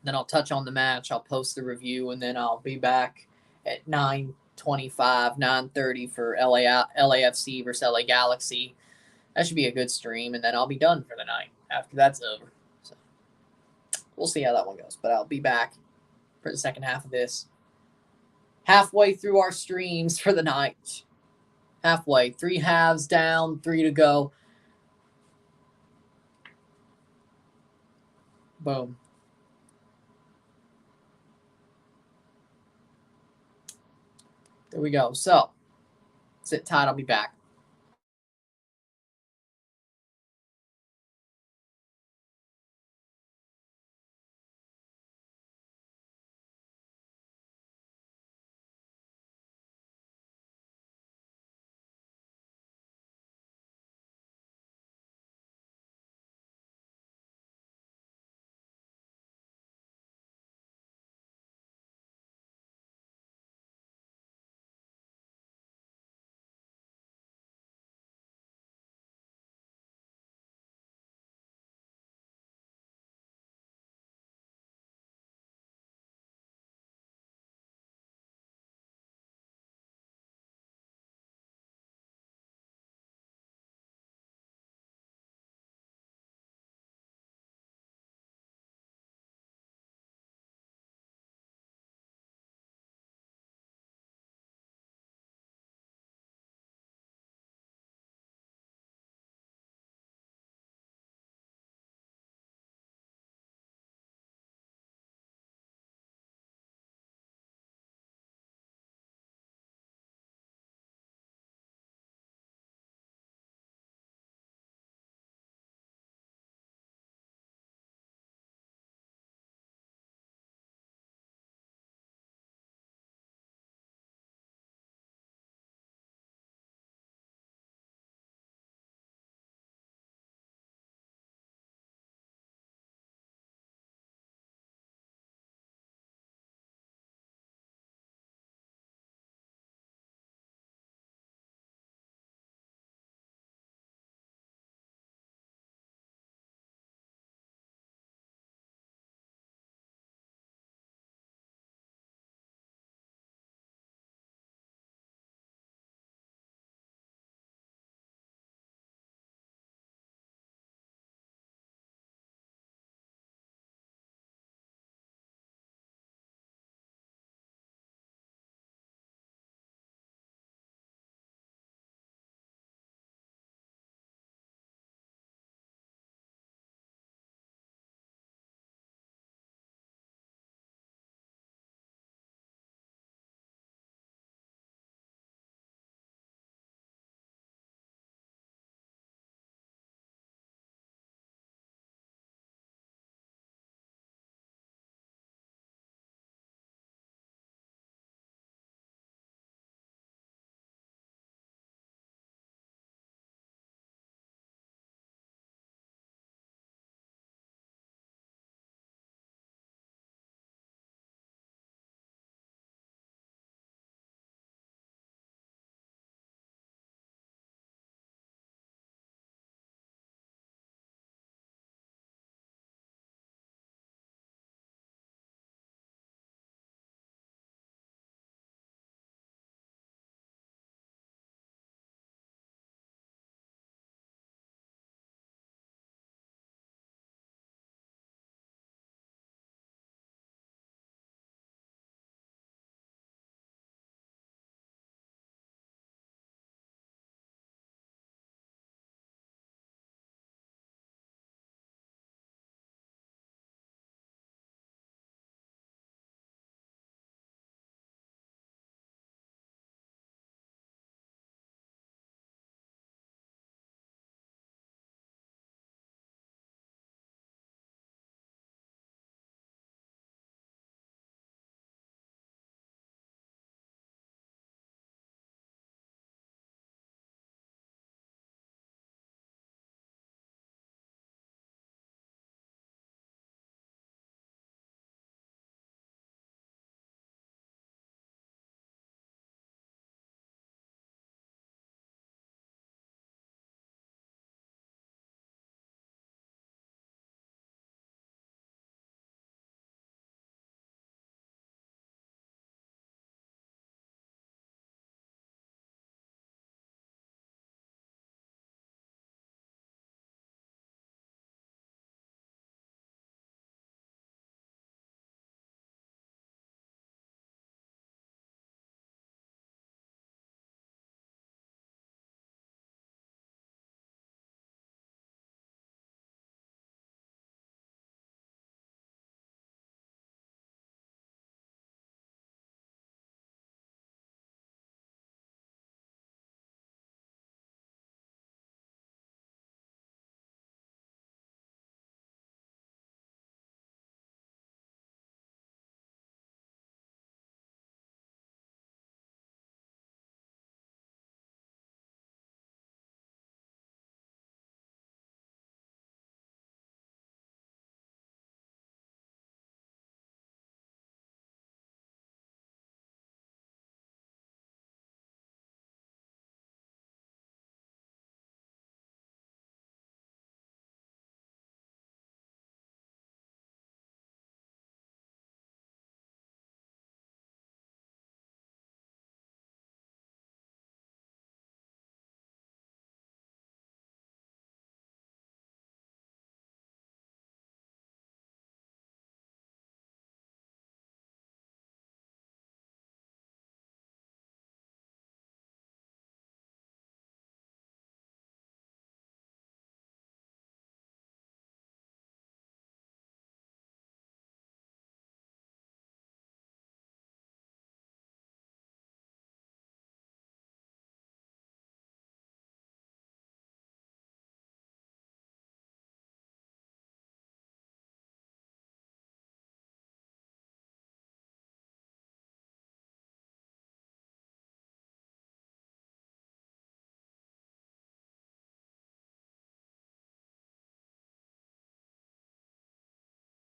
[SPEAKER 1] Then I'll touch on the match. I'll post the review, and then I'll be back at 9:25, 9:30 for LAFC versus LA Galaxy. That should be a good stream, and then I'll be done for the night after that's over. So we'll see how that one goes, but I'll be back for the second half of this. Halfway through our streams for the night. Halfway. 3 halves down, 3 to go. Boom. There we go. So, sit tight. I'll be back.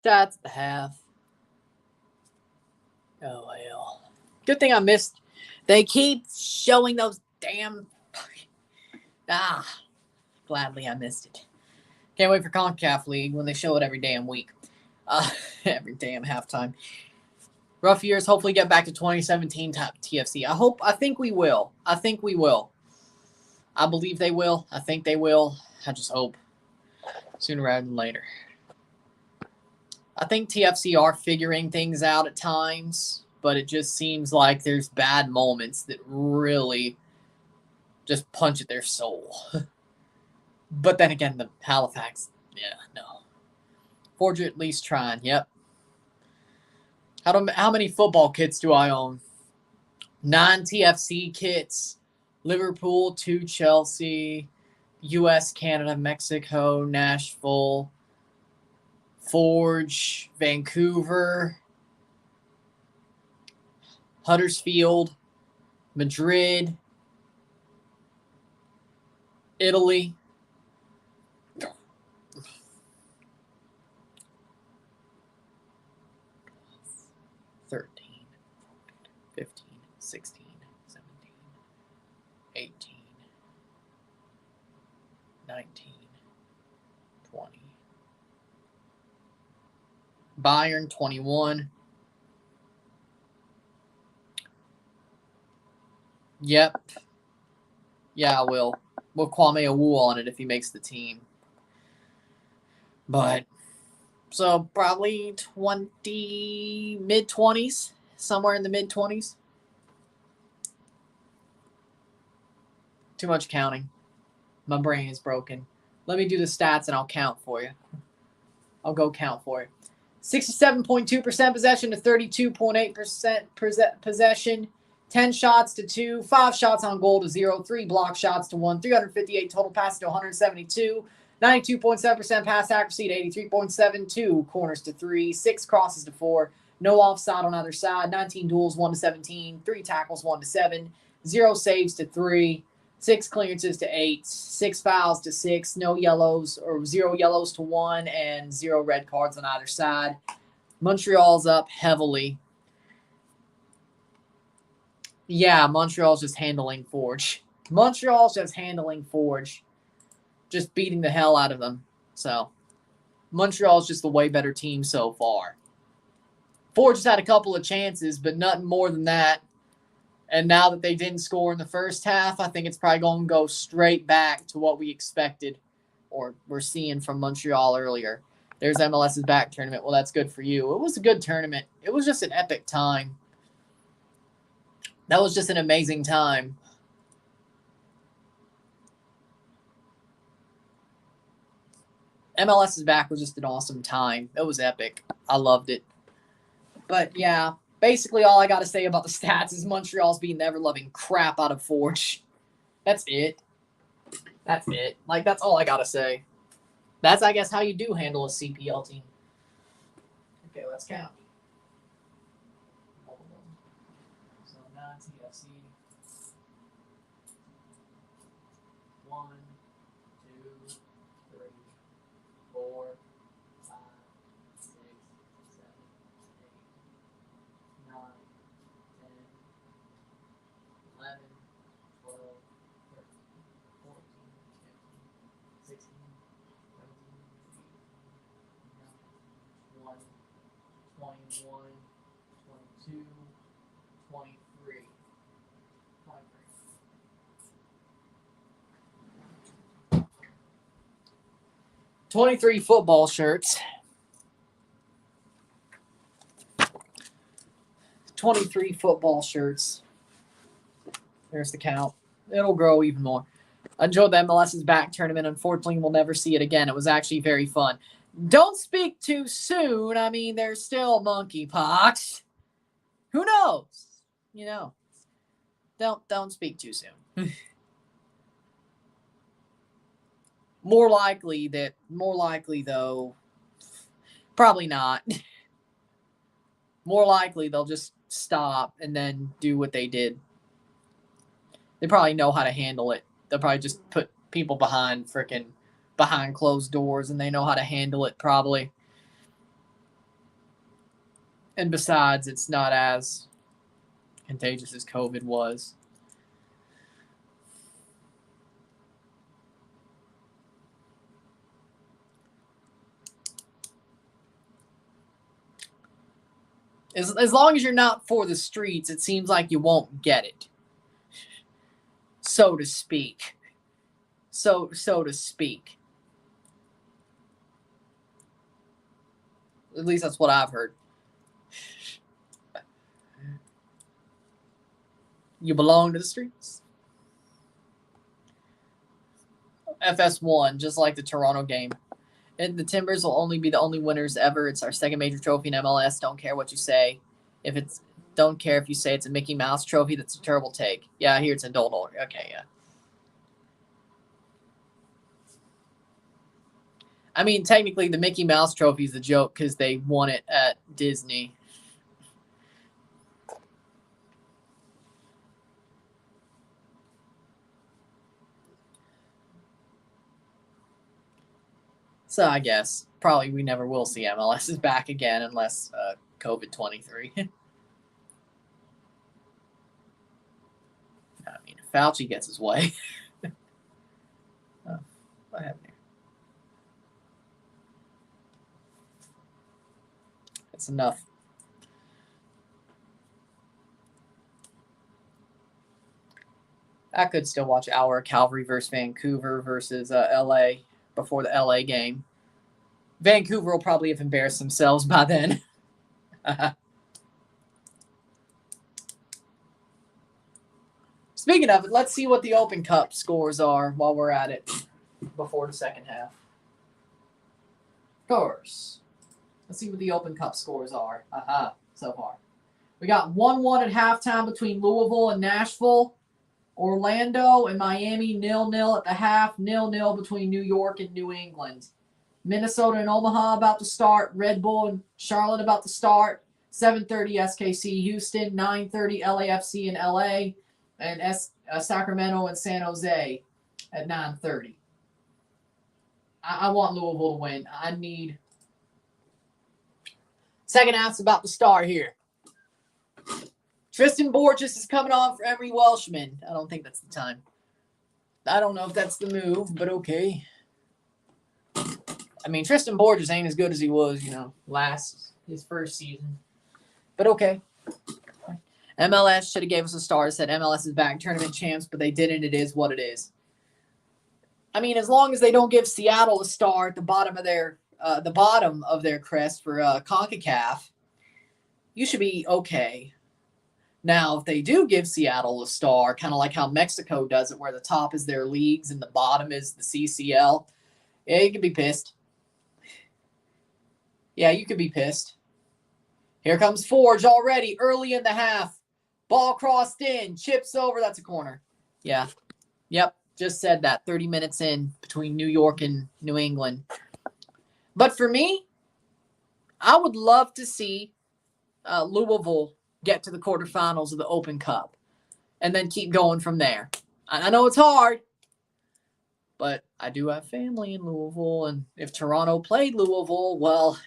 [SPEAKER 1] That's the half. Oh, well. Good thing I missed. They keep showing those damn... Gladly I missed it. Can't wait for CONCACAF League when they show it every damn week. Every damn halftime. Rough years. Hopefully get back to 2017 TFC. I think we will. I believe they will. I think they will. I just hope. Sooner rather than later. I think TFC are figuring things out at times, but it just seems like there's bad moments that really just punch at their soul. But then again, the Halifax, no. Forger at least trying, yep. How many football kits do I own? 9 TFC kits, Liverpool, 2 Chelsea, US, Canada, Mexico, Nashville, Forge, Vancouver, Huddersfield, Madrid, Italy. 13, 15, 16, 17, 18, 19, 20. Bayern, 21. Yep. Yeah, I will. We'll Kwame Awu on it if he makes the team. But, so probably 20, mid-20s. Somewhere in the mid-20s. Too much counting. My brain is broken. Let me do the stats and I'll count for you. I'll go count for you. 67.2% possession to 32.8% possession. 10 shots to 2. 5 shots on goal to 0. 3 block shots to 1. 358 total passes to 172. 92.7% pass accuracy to 83.72. Corners to 3. 6 crosses to 4. No offside on either side. 19 duels, 1 to 17. 3 tackles, 1 to 7. 0 saves to 3. 6 clearances to 8. 6 fouls to 6. No yellows, or 0 yellows to 1, and 0 red cards on either side. Montreal's up heavily. Yeah, Montreal's just handling Forge. Just beating the hell out of them. So, Montreal's just the way better team so far. Forge has had a couple of chances, but nothing more than that. And now that they didn't score in the first half, I think it's probably going to go straight back to what we expected or we're seeing from Montreal earlier. There's MLS's back tournament. Well, that's good for you. It was a good tournament. It was just an epic time. That was just an amazing time. MLS's back was just an awesome time. It was epic. I loved it. But, yeah. Basically, all I got to say about the stats is Montreal's beating the ever-loving crap out of Forge. That's it. That's all I got to say. That's, I guess, how you do handle a CPL team. Okay, let's count. So, 9 TFC. 1, 2, 3, 4, 5, 6, 7, 8, 9, 10, 11, 12, 13, 14, 15, 16, 17, 18, 19, 20, 21, 22, 23. 23 football shirts. 23 football shirts. There's the count. It'll grow even more. I enjoyed the MLS's back tournament. Unfortunately, we'll never see it again. It was actually very fun. Don't speak too soon. I mean, there's still monkeypox. Who knows? You know. Don't speak too soon. More likely, though, probably not. More likely, they'll just stop and then do what they did. They probably know how to handle it. They'll probably just put people behind closed doors, and they know how to handle it probably. And besides, it's not as contagious as COVID was. As long as you're not for the streets, it seems like you won't get it, so to speak. So to speak. At least that's what I've heard. You belong to the streets. FS1, just like the Toronto game. And the Timbers will only be the only winners ever. It's our second major trophy in MLS. Don't care what you say. Don't care if you say it's a Mickey Mouse trophy. That's a terrible take. Yeah, I hear it's a $1. Okay, yeah. I mean, technically, the Mickey Mouse trophy is a joke because they won it at Disney. So I guess probably we never will see MLS is back again unless COVID-23. I mean, if Fauci gets his way. What happened here? That's enough. I could still watch our Calgary versus Vancouver versus LA before the LA game. Vancouver will probably have embarrassed themselves by then. Speaking of it, let's see what the Open Cup scores are while we're at it before the second half. Of course. Let's see what the Open Cup scores are. So far. We got 1-1 at halftime between Louisville and Nashville. Orlando and Miami 0-0 at the half. 0-0 between New York and New England. Minnesota and Omaha about to start. Red Bull and Charlotte about to start. 7:30 SKC Houston. 9:30 LAFC and LA. And Sacramento and San Jose at 9:30. I want Louisville to win. I need... Second half's about to start here. Tristan Borges is coming on for Emery Welshman. I don't think that's the time. I don't know if that's the move, but okay. I mean, Tristan Borges ain't as good as he was, his first season. But okay. MLS should have gave us a star. Said MLS is back, tournament champs, but they didn't. It is what it is. I mean, as long as they don't give Seattle a star at the bottom of their crest for CONCACAF, you should be okay. Now, if they do give Seattle a star, kind of like how Mexico does it, where the top is their leagues and the bottom is the CCL, yeah, you could be pissed. Yeah, you could be pissed. Here comes Forge already, early in the half. Ball crossed in, chips over, that's a corner. Yeah. Yep, just said that. 30 minutes in between New York and New England. But for me, I would love to see Louisville get to the quarterfinals of the Open Cup and then keep going from there. I know it's hard, but I do have family in Louisville, and if Toronto played Louisville, well,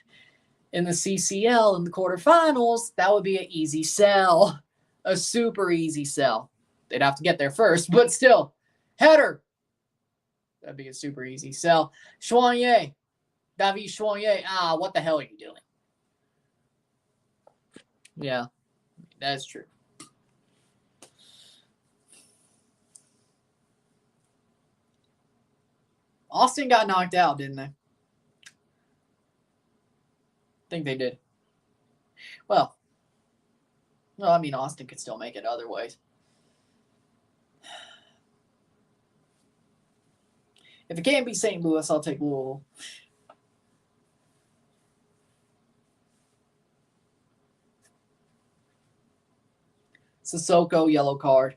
[SPEAKER 1] in the CCL in the quarterfinals, that would be an easy sell, a super easy sell. They'd have to get there first, but still, header. That'd be a super easy sell. Choinier, David Choinier, what the hell are you doing? Yeah. That's true. Austin got knocked out, didn't they? I think they did. Well, I mean, Austin could still make it other ways. If it can't be St. Louis, I'll take Louisville. Sissoko, yellow card.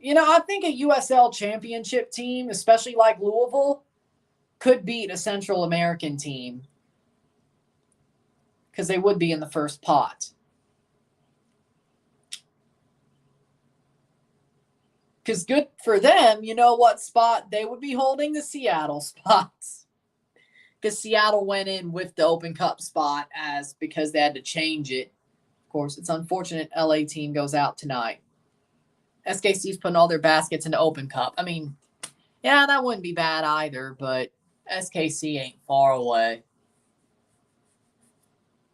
[SPEAKER 1] I think a USL championship team, especially like Louisville, could beat a Central American team because they would be in the first pot. Because good for them, you know what spot they would be holding? The Seattle spots. Because Seattle went in with the Open Cup spot because they had to change it. Of course, it's unfortunate LA team goes out tonight. SKC's putting all their baskets in the Open Cup. I mean, yeah, that wouldn't be bad either, but SKC ain't far away.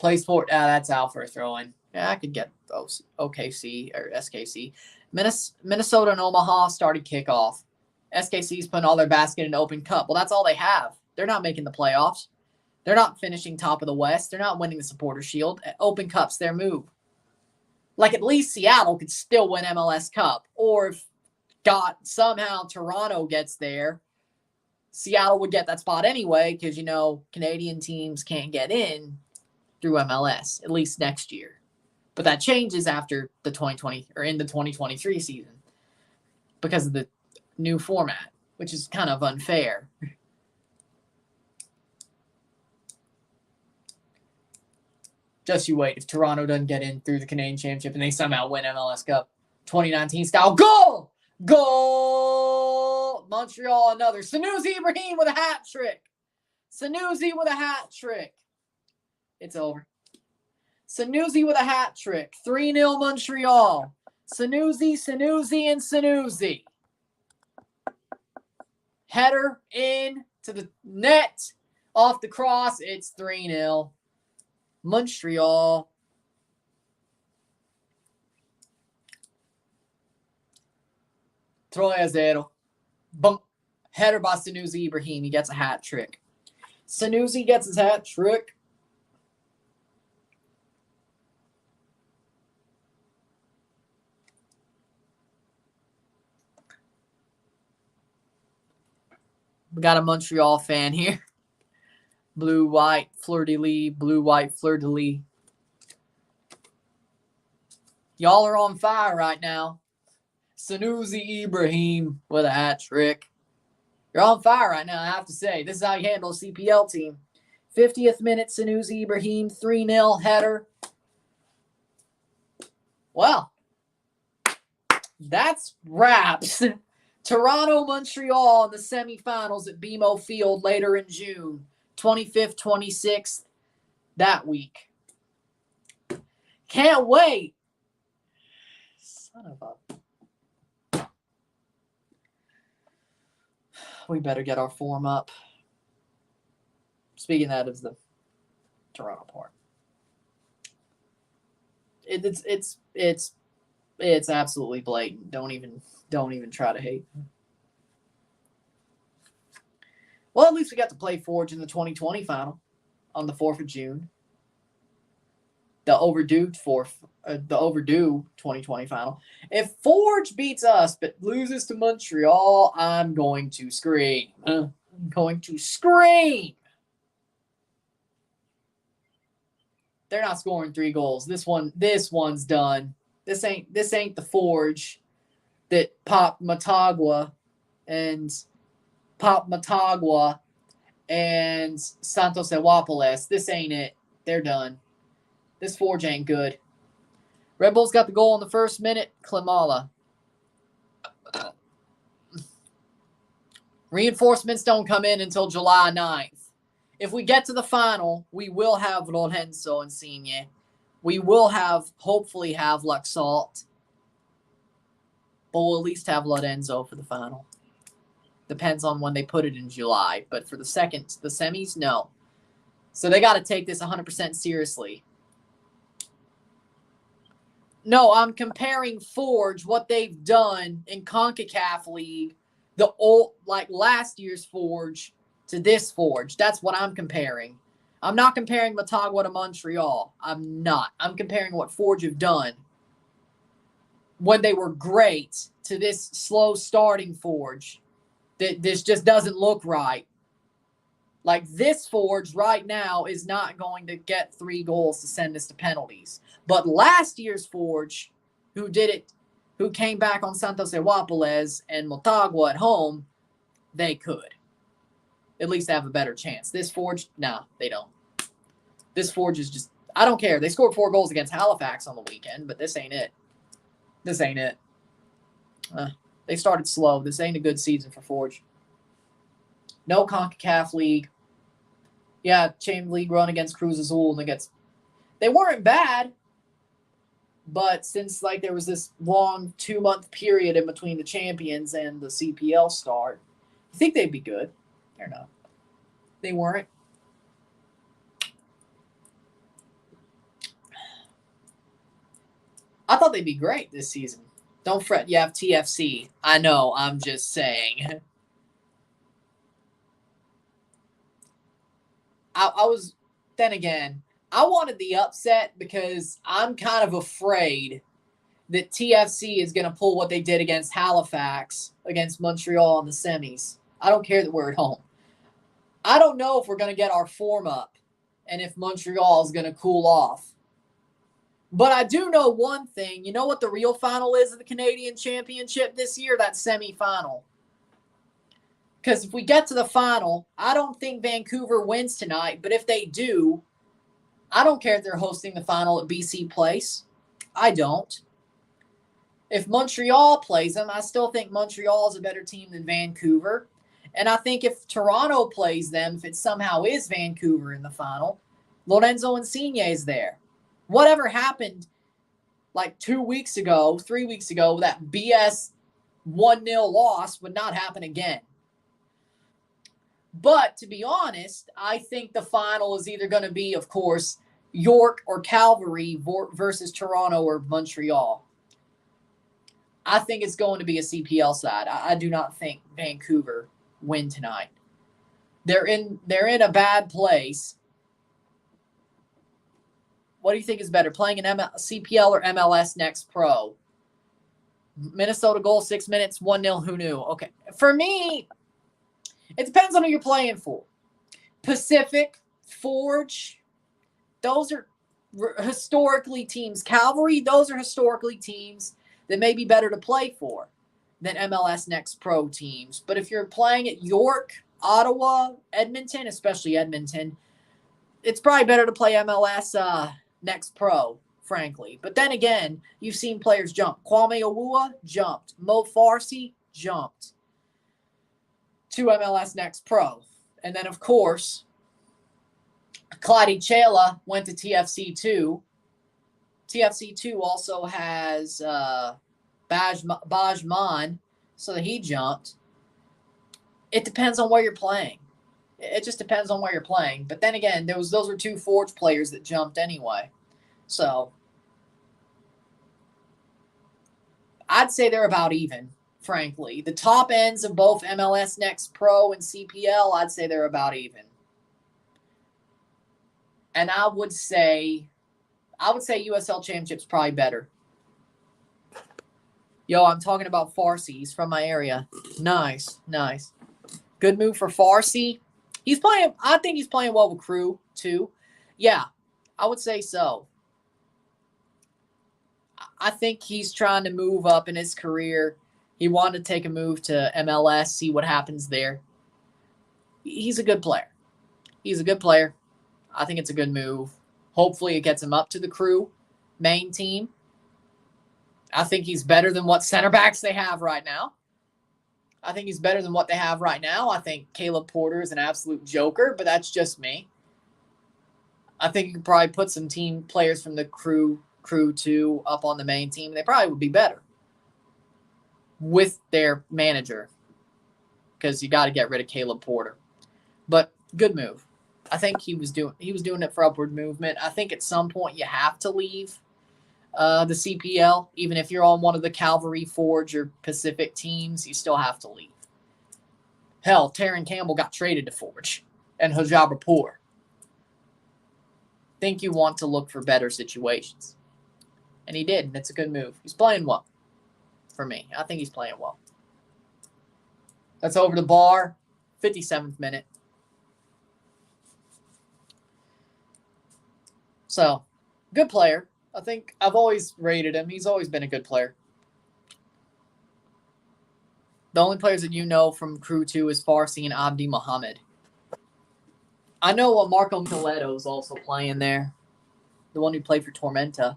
[SPEAKER 1] Plays for that's out for a throw-in. Yeah, I could get those OKC or SKC. Minnesota and Omaha started kickoff. SKC's putting all their basket in the Open Cup. Well, that's all they have. They're not making the playoffs. They're not finishing top of the West. They're not winning the Supporter Shield. Open Cup's their move. Like, at least Seattle could still win MLS Cup. Or if somehow Toronto gets there, Seattle would get that spot anyway because, you know, Canadian teams can't get in through MLS, at least next year. But that changes after the 2020 or in the 2023 season because of the new format, which is kind of unfair. Just you wait. If Toronto doesn't get in through the Canadian Championship and they somehow win MLS Cup 2019 style, goal! Goal! Montreal, another. Sanusi Ibrahim with a hat trick. Sanusi with a hat trick. It's over. Sanusi with a hat trick. 3-0 Montreal. Sanusi, and Sanusi. Header in to the net. Off the cross. It's 3-0. Montreal. Troy Azero. Bump. Header by Sanusi Ibrahim. He gets a hat trick. Sanusi gets his hat trick. We got a Montreal fan here. Blue-white fleur-de-lis. Blue-white fleur-de-lis. Y'all are on fire right now. Sanusi Ibrahim with a hat trick. You're on fire right now, I have to say. This is how you handle a CPL team. 50th minute, Sanusi Ibrahim, 3-0 header. Well, that's wraps. Toronto, Montreal in the semifinals at BMO Field later in June. 25th, 26th that week. Can't wait. Son of a... We better get our form up. Speaking of that is the Toronto part. It's absolutely blatant. Don't even try to hate. Well, at least we got to play Forge in the 2020 final on the 4th of June. The overdue 2020 final. If Forge beats us but loses to Montreal, I'm going to scream. I'm going to scream. They're not scoring 3 goals. This one's done. This ain't the Forge that Pop Matagua and Santos Ewapoles. This ain't it. They're done. This Forge ain't good. Red Bulls got the goal in the first minute. Klimala. Reinforcements don't come in until July 9th. If we get to the final, we will have Lorenzo Insigne. We will hopefully have Luxalt. But we'll at least have Lorenzo for the final. Depends on when they put it in July. But for the semis, no. So they got to take this 100% seriously. No, I'm comparing Forge, what they've done in CONCACAF League, the old, like last year's Forge to this Forge. That's what I'm comparing. I'm not comparing Motagua to Montreal. I'm not. I'm comparing what Forge have done when they were great to this slow starting Forge. This just doesn't look right. Like this Forge right now is not going to get 3 goals to send us to penalties. But last year's Forge, who came back on Santos Ewapoles and Motagua at home, they could. At least have a better chance. This Forge, nah, they don't. This Forge is just, I don't care. They scored 4 goals against Halifax on the weekend, but this ain't it. This ain't it. They started slow. This ain't a good season for Forge. No CONCACAF League. Yeah, Chain League run against Cruz Azul and against. They weren't bad, but since like there was this long 2-month period in between the champions and the CPL start, you think they'd be good? Or no? They weren't. I thought they'd be great this season. Don't fret, you have TFC. I know, I'm just saying. I was, then again, I wanted the upset because I'm kind of afraid that TFC is going to pull what they did against Halifax, against Montreal in the semis. I don't care that we're at home. I don't know if we're going to get our form up and if Montreal is going to cool off. But I do know one thing. You know what the real final is of the Canadian Championship this year? That semifinal. Because if we get to the final, I don't think Vancouver wins tonight. But if they do, I don't care if they're hosting the final at BC Place. I don't. If Montreal plays them, I still think Montreal is a better team than Vancouver. And I think if Toronto plays them, if it somehow is Vancouver in the final, Lorenzo Insigne is there. Whatever happened like 2 weeks ago, 3 weeks ago, that BS 1-0 loss would not happen again. But to be honest, I think the final is either going to be, of course, York or Calgary versus Toronto or Montreal. I think it's going to be a CPL side. I do not think Vancouver win tonight. They're in a bad place. What do you think is better, playing in CPL or MLS Next Pro? Minnesota goal, 6 minutes, 1-0, who knew? Okay. For me, it depends on who you're playing for. Pacific, Forge, those are historically teams. Calvary, those are historically teams that may be better to play for than MLS Next Pro teams. But if you're playing at York, Ottawa, Edmonton, especially Edmonton, it's probably better to play MLS Next Pro, frankly. But then again, you've seen players jump. Kwame Awuah jumped. Mo Farsi jumped to MLS Next Pro. And then, of course, Clyde Chela went to TFC2. TFC2 also has Bajman, so he jumped. It depends on where you're playing. It just depends on where you're playing. But then again, those were two Forge players that jumped anyway. So I'd say they're about even, frankly. The top ends of both MLS Next Pro and CPL, I'd say they're about even. And I would say USL Championship's probably better. Yo, I'm talking about Farsi. He's from my area. Nice. Good move for Farsi. I think he's playing well with Crew, too. Yeah, I would say so. I think he's trying to move up in his career. He wanted to take a move to MLS, see what happens there. He's a good player. I think it's a good move. Hopefully it gets him up to the Crew main team. I think he's better than what center backs they have right now. I think Caleb Porter is an absolute joker, but that's just me. I think you could probably put some team players from the Crew 2 up on the main team. They probably would be better with their manager because you got to get rid of Caleb Porter. But good move. I think he was doing it for upward movement. I think at some point you have to leave the CPL. Even if you're on one of the Calvary, Forge, or Pacific teams, you still have to leave. Hell, Taron Campbell got traded to Forge and Hajabapur. Think you want to look for better situations. And he did, and it's a good move. He's playing well for me. I think he's playing well. That's over the bar. 57th minute. So, good player. I think I've always rated him. He's always been a good player. The only players that you know from Crew 2 is Farsi and Abdi Muhammad. I know Marco Mileto is also playing there. The one who played for Tormenta.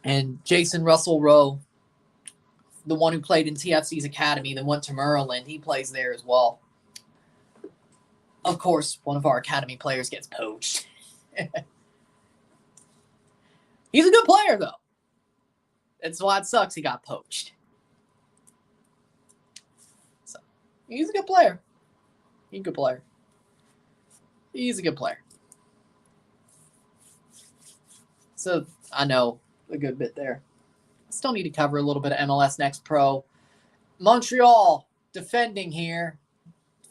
[SPEAKER 1] And Jason Russell Rowe, the one who played in TFC's academy, then went to Maryland, he plays there as well. Of course, one of our academy players gets poached. He's a good player, though. That's why it sucks he got poached. So, he's a good player. He's a good player. He's a good player. So, I know a good bit there. Still need to cover a little bit of MLS Next Pro. Montreal defending here.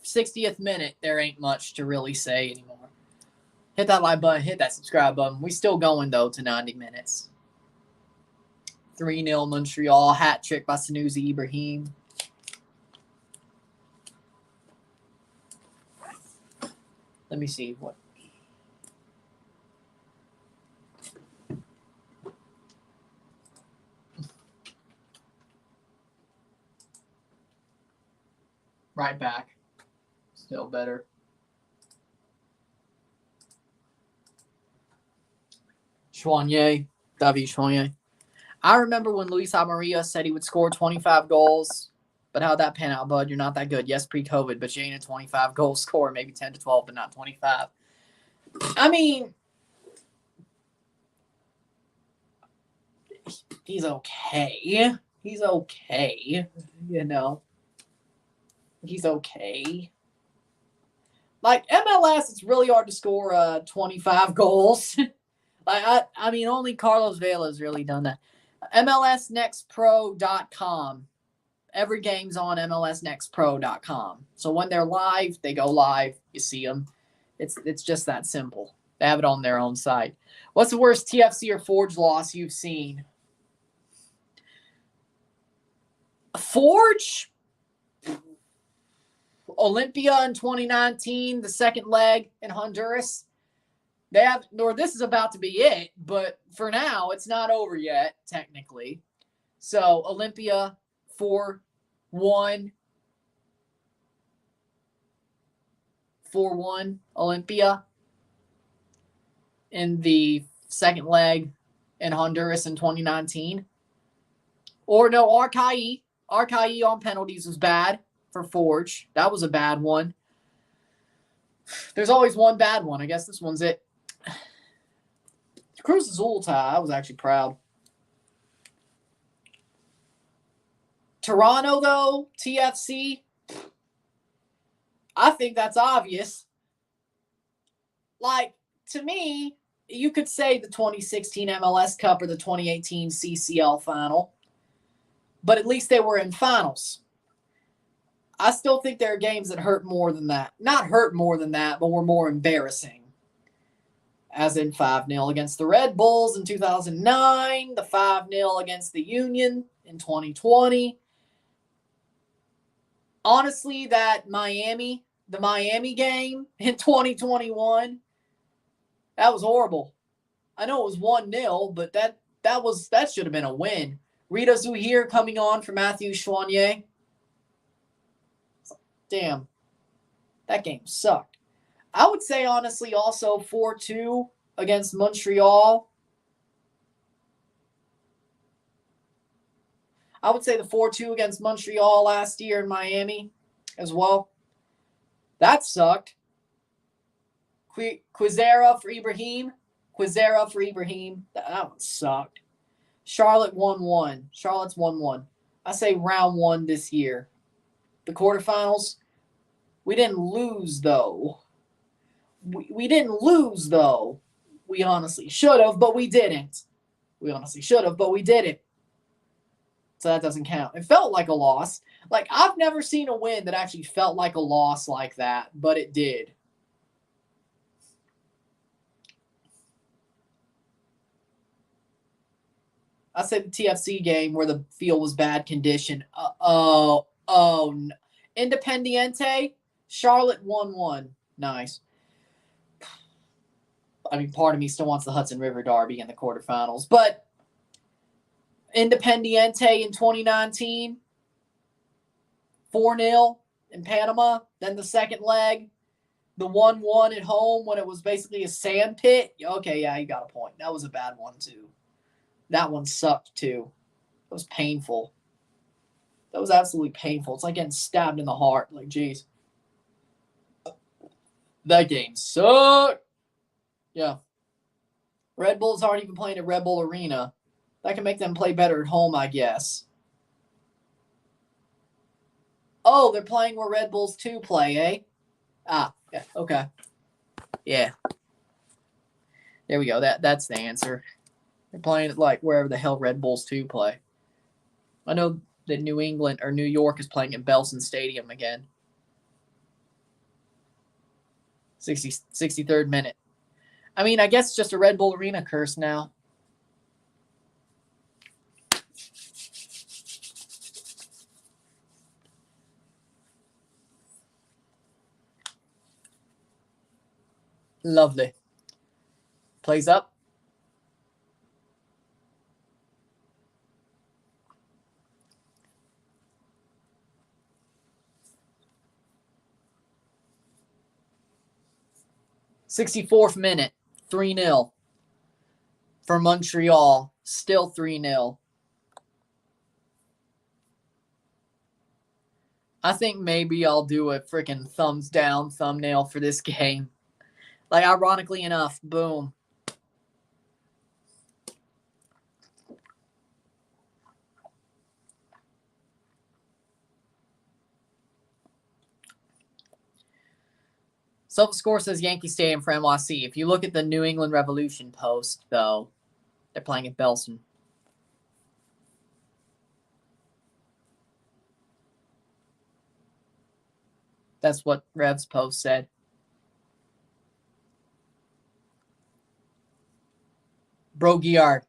[SPEAKER 1] 60th minute. There ain't much to really say anymore. Hit that like button. Hit that subscribe button. We still going, though, to 90 minutes. 3-0 Montreal. Hat trick by Sanusi Ibrahim. Let me see what. Right back. Still better. Choinier. David Choinier. I remember when Luis Amarilla said he would score 25 goals. But how'd that pan out, bud? You're not that good. Yes, pre-COVID, but you ain't a 25-goal scorer. Maybe 10 to 12, but not 25. I mean, he's okay. He's okay. You know. He's okay. Like, MLS, it's really hard to score 25 goals. Like, I mean, only Carlos Vela's really done that. MLSnextPro.com. Every game's on MLSnextPro.com. So when they're live, they go live. You see them. It's just that simple. They have it on their own site. What's the worst TFC or Forge loss you've seen? Forge? Olympia in 2019, the second leg in Honduras. This is about to be it, but for now, it's not over yet, technically. So, Olympia 4-1. 4-1 Olympia in the second leg in Honduras in 2019. Or no, Arcaí. Arcaí on penalties was bad for Forge. That was a bad one. There's always one bad one. I guess this one's it. Cruz Azul tie. I was actually proud. Toronto, though, TFC. I think that's obvious. Like, to me, you could say the 2016 MLS Cup or the 2018 CCL final. But at least they were in finals. I still think there are games that hurt more than that. Not hurt more than that, but were more embarrassing. As in 5-0 against the Red Bulls in 2009, the 5-0 against the Union in 2020. Honestly, the Miami game in 2021, that was horrible. I know it was 1-0, but that should have been a win. Rita Zuhir coming on for Matthew Choinier. Damn, that game sucked. I would say, honestly, also 4-2 against Montreal. I would say the 4-2 against Montreal last year in Miami as well. That sucked. Quizera for Ibrahim. That one sucked. Charlotte 1-1. Charlotte's 1-1. I say round one this year. The quarterfinals, we didn't lose, though. We didn't lose, though. We honestly should have, but we didn't. So that doesn't count. It felt like a loss. Like, I've never seen a win that actually felt like a loss like that, but it did. I said the TFC game where the field was bad condition. Independiente, Charlotte 1-1. Nice. I mean, part of me still wants the Hudson River Derby in the quarterfinals. But Independiente in 2019, 4-0 in Panama. Then the second leg, the 1-1 at home when it was basically a sand pit. Okay, yeah, you got a point. That was a bad one, too. That one sucked too. It was painful. That was absolutely painful. It's like getting stabbed in the heart. Like, jeez. That game sucked. Yeah. Red Bulls aren't even playing at Red Bull Arena. That can make them play better at home, I guess. Oh, they're playing where Red Bulls 2 play, eh? Ah, yeah, okay. Yeah. There we go. That's the answer. They're playing it like wherever the hell Red Bulls 2 play. I know that New England or New York is playing at Belson Stadium again. 63rd minute. I mean, I guess it's just a Red Bull Arena curse now. Lovely. Plays up. '64th minute. 3-0 for Montreal. Still 3-0. I think maybe I'll do a freaking thumbs down thumbnail for this game. Like, ironically enough, boom. Score says Yankee Stadium for NYC. If you look at the New England Revolution post, though, they're playing at Belson. That's what Rev's post said. Broguillard.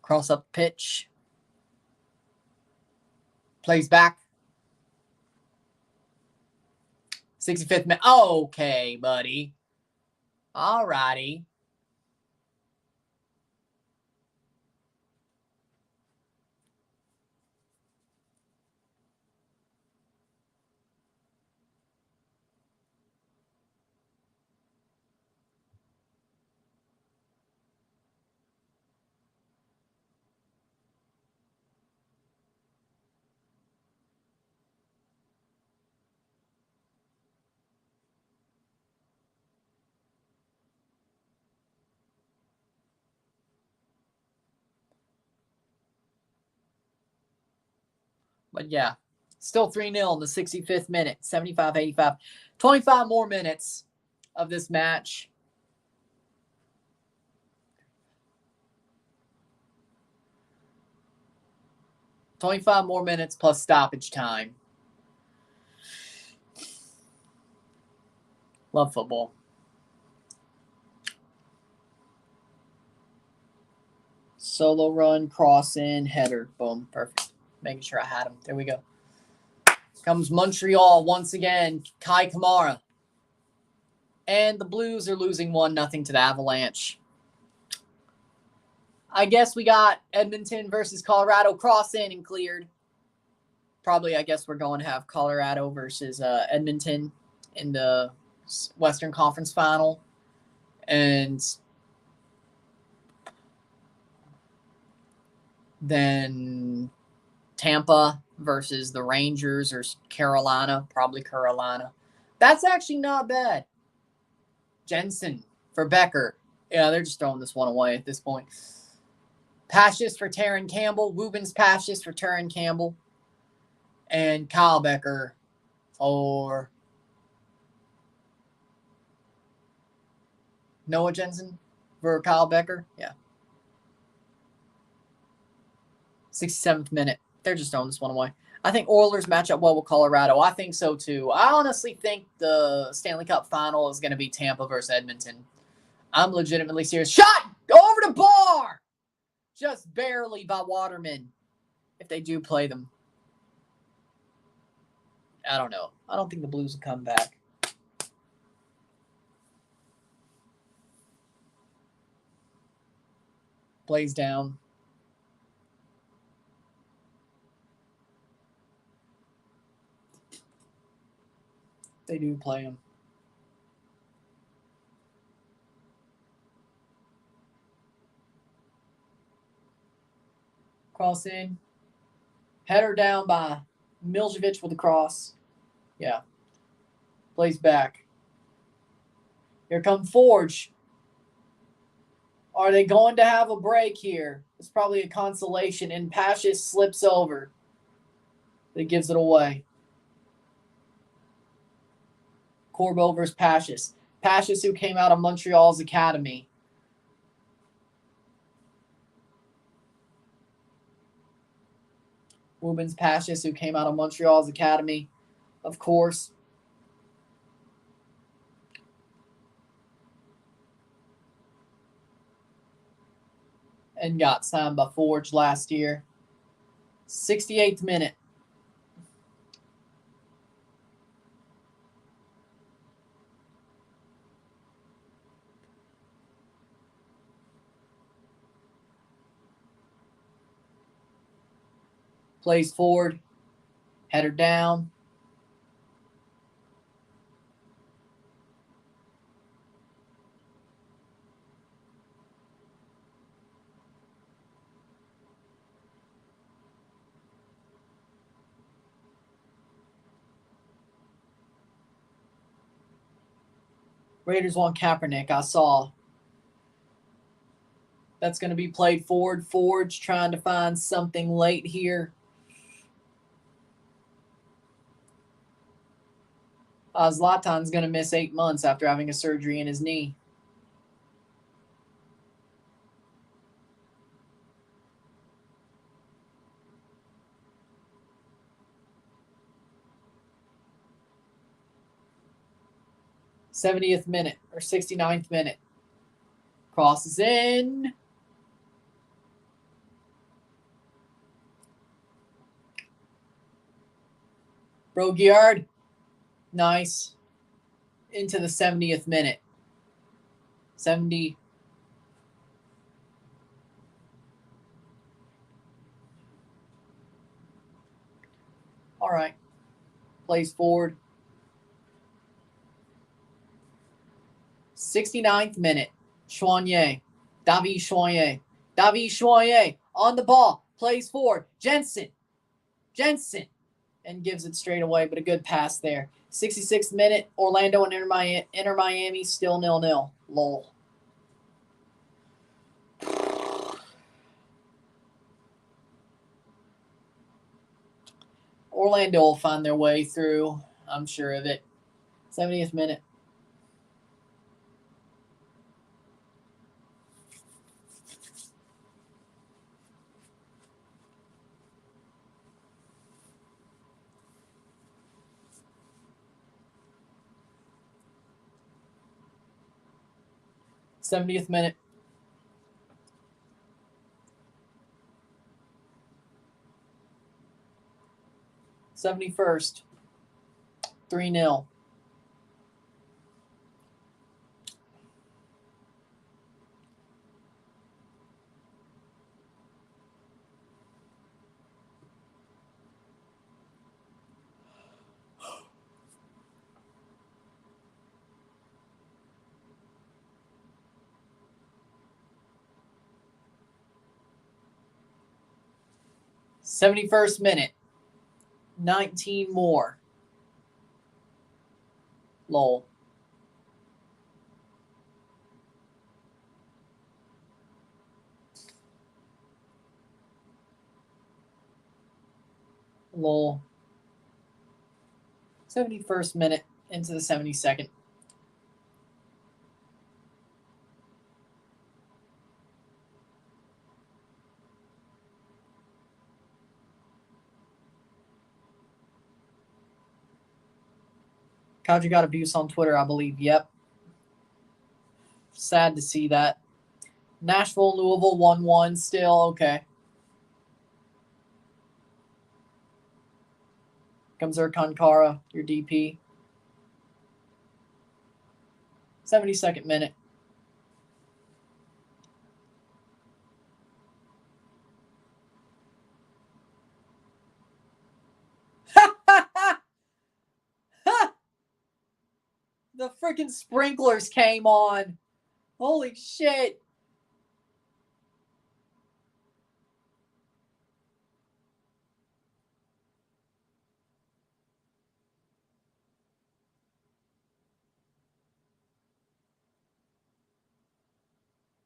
[SPEAKER 1] Cross up pitch. Plays back. 65th minute. Okay, buddy. All righty. But yeah, still 3-0 in the 65th minute, 75-85. 25 more minutes of this match. +25 more minutes plus stoppage time. Love football. Solo run, cross in, header. Boom. Perfect. Making sure I had him. There we go. Comes Montreal once again. Kai Kamara. And the Blues are losing 1-0 to the Avalanche. I guess we got Edmonton versus Colorado. Cross in and cleared. Probably, I guess we're going to have Colorado versus Edmonton in the Western Conference Final. And then Tampa versus the Rangers or Carolina. Probably Carolina. That's actually not bad. Jensen for Becker. Yeah, they're just throwing this one away at this point. Pashis for Taron Campbell. Wubens Pashis for Taron Campbell. And Kyle Becker for Noah Jensen for Kyle Becker. Yeah. 67th minute. They're just throwing this one away. I think Oilers match up well with Colorado. I think so, too. I honestly think the Stanley Cup final is going to be Tampa versus Edmonton. I'm legitimately serious. Shot! Over the bar! Just barely by Waterman. If they do play them. I don't know. I don't think the Blues will come back. Plays down. They do play them. Cross in. Header down by Miljevic with a cross. Yeah. Plays back. Here come Forge. Are they going to have a break here? It's probably a consolation, and Pashis slips over. That gives it away. Corbeau versus Pashis. Pashis, who came out of Montreal's academy. Rubens Pashis, who came out of Montreal's academy, of course. And got signed by Forge last year. 68th minute. Plays forward. Header down. Raiders want Kaepernick, I saw. That's going to be played forward. Forge trying to find something late here. Zlatan's going to miss 8 months after having a surgery in his knee. '70th minute or 69th minute. Crosses in. Broguiard. Nice. Into the 70th minute. 70. All right. Plays forward. 69th minute. Choinier. David Choinier. David Choinier on the ball. Plays forward. Jensen. And gives it straight away, but a good pass there. 66th minute. Orlando and Inter Miami still 0-0. Lol. Orlando will find their way through. I'm sure of it. 70th minute. '70th minute. '71st. 3-0. '71st minute. 19 more. Lol. Lol. 71st minute into the 72nd. Kadri got abuse on Twitter, I believe. Yep. Sad to see that. Nashville, Louisville 1-1 still. Okay. Comes Erkan Kara, your DP. 72nd minute. The freaking sprinklers came on. Holy shit.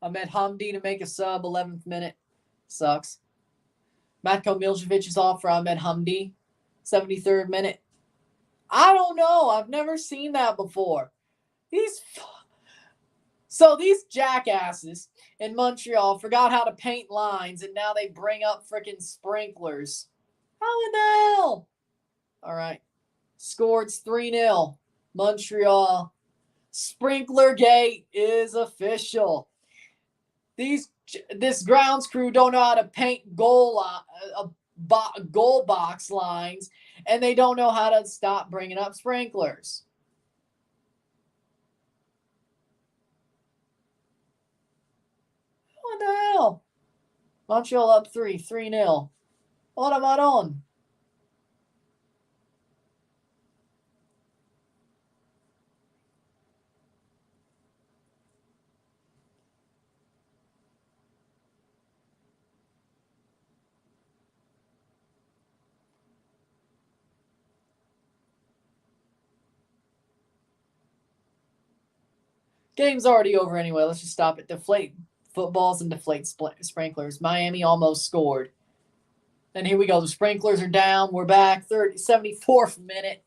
[SPEAKER 1] Ahmed Hamdi to make a sub, 11th minute. Sucks. Matko Miljevic is off for Ahmed Hamdi, 73rd minute. I don't know. I've never seen that before. These jackasses in Montreal forgot how to paint lines, and now they bring up freaking sprinklers. How in the hell? All right. Scored 3-0. Montreal. Sprinkler gate is official. This grounds crew don't know how to paint goal box lines, and they don't know how to stop bringing up sprinklers. What the hell? Montreal up 3-0. What am I on? Game's already over anyway. Let's just stop it. Deflate footballs and deflate sprinklers. Miami almost scored. And here we go. The sprinklers are down. We're back. 74th minute.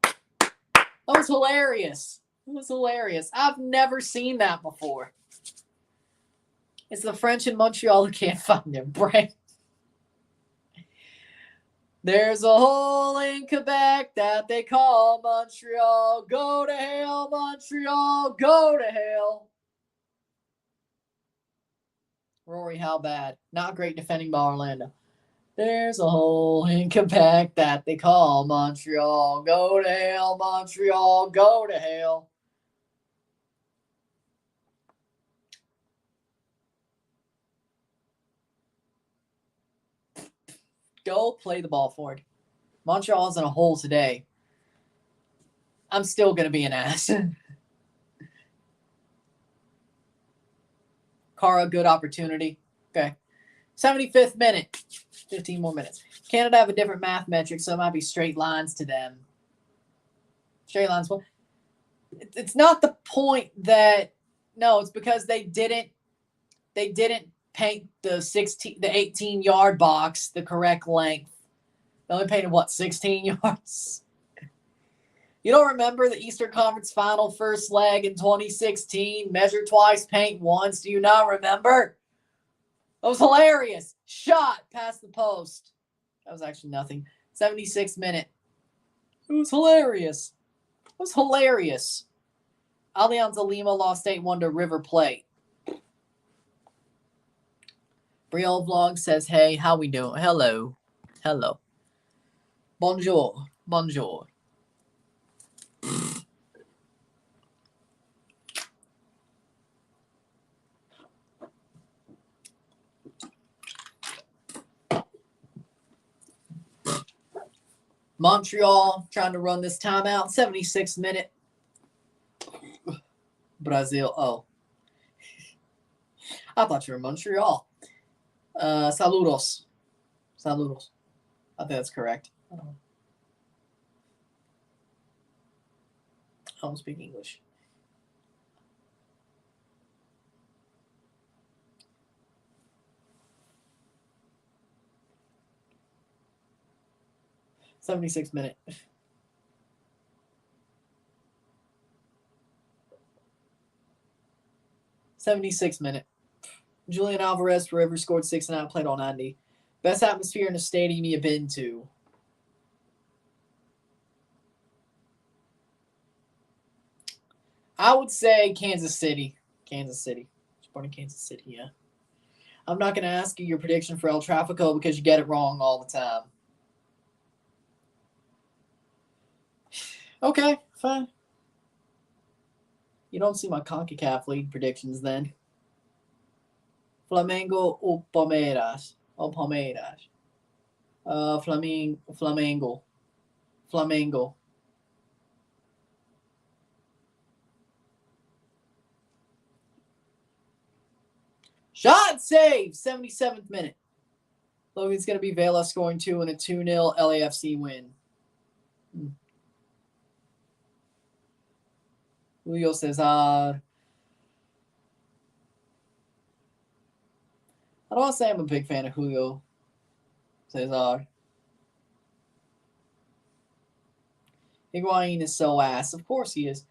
[SPEAKER 1] That was hilarious. It was hilarious. I've never seen that before. It's the French in Montreal who can't find their brain. There's a hole in Quebec that they call Montreal. Go to hell, Montreal. Go to hell. Rory, how bad? Not great defending by Orlando. There's a hole in Quebec that they call Montreal. Go to hell, Montreal. Go to hell. Go play the ball forward. Montreal's in a hole today. I'm still going to be an ass. Kara, good opportunity. Okay. 75th minute. 15 more minutes. Canada have a different math metric, so it might be straight lines to them. Straight lines. It's not the point that no, it's because they didn't paint the 18-yard box the correct length. They only painted 16 yards. You don't remember the Eastern Conference Final first leg in 2016? Measure twice, paint once. Do you not remember? That was hilarious. Shot past the post. That was actually nothing. 76th minute. It was hilarious. It was hilarious. Alianza Lima lost 8-1 to River Plate. Brielle Vlog says, hey, how we doing? Hello. Hello. Bonjour. Bonjour. Montreal trying to run this timeout. 76th minute. Brazil. Oh. I thought you were Montreal. Saludos. Saludos. I think that's correct. I don't speak English. '76 minute. '76 minute. Julian Alvarez for Rivers scored 6-9, played all 90. Best atmosphere in the stadium you've been to? I would say Kansas City. Kansas City. Born in Kansas City, yeah. I'm not going to ask you your prediction for El Trafico because you get it wrong all the time. Okay, fine. You don't see my CONCACAF League predictions then. Flamengo ou Palmeiras? Ou Palmeiras? Flamengo. Flamengo. Shot save! 77th minute. Logan's going to be Vela scoring 2 in a 2-0 LAFC win. Julio Cesar. I don't want to say I'm a big fan of Julio Cesar. Higuain is so ass. Of course he is.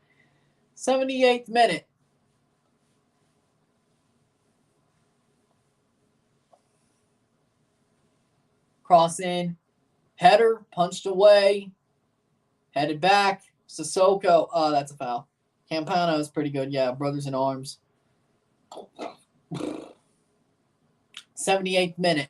[SPEAKER 1] 78th minute. Cross in. Header. Punched away. Headed back. Sissoko. Oh, that's a foul. Campana is pretty good. Yeah, brothers in arms. 78th minute.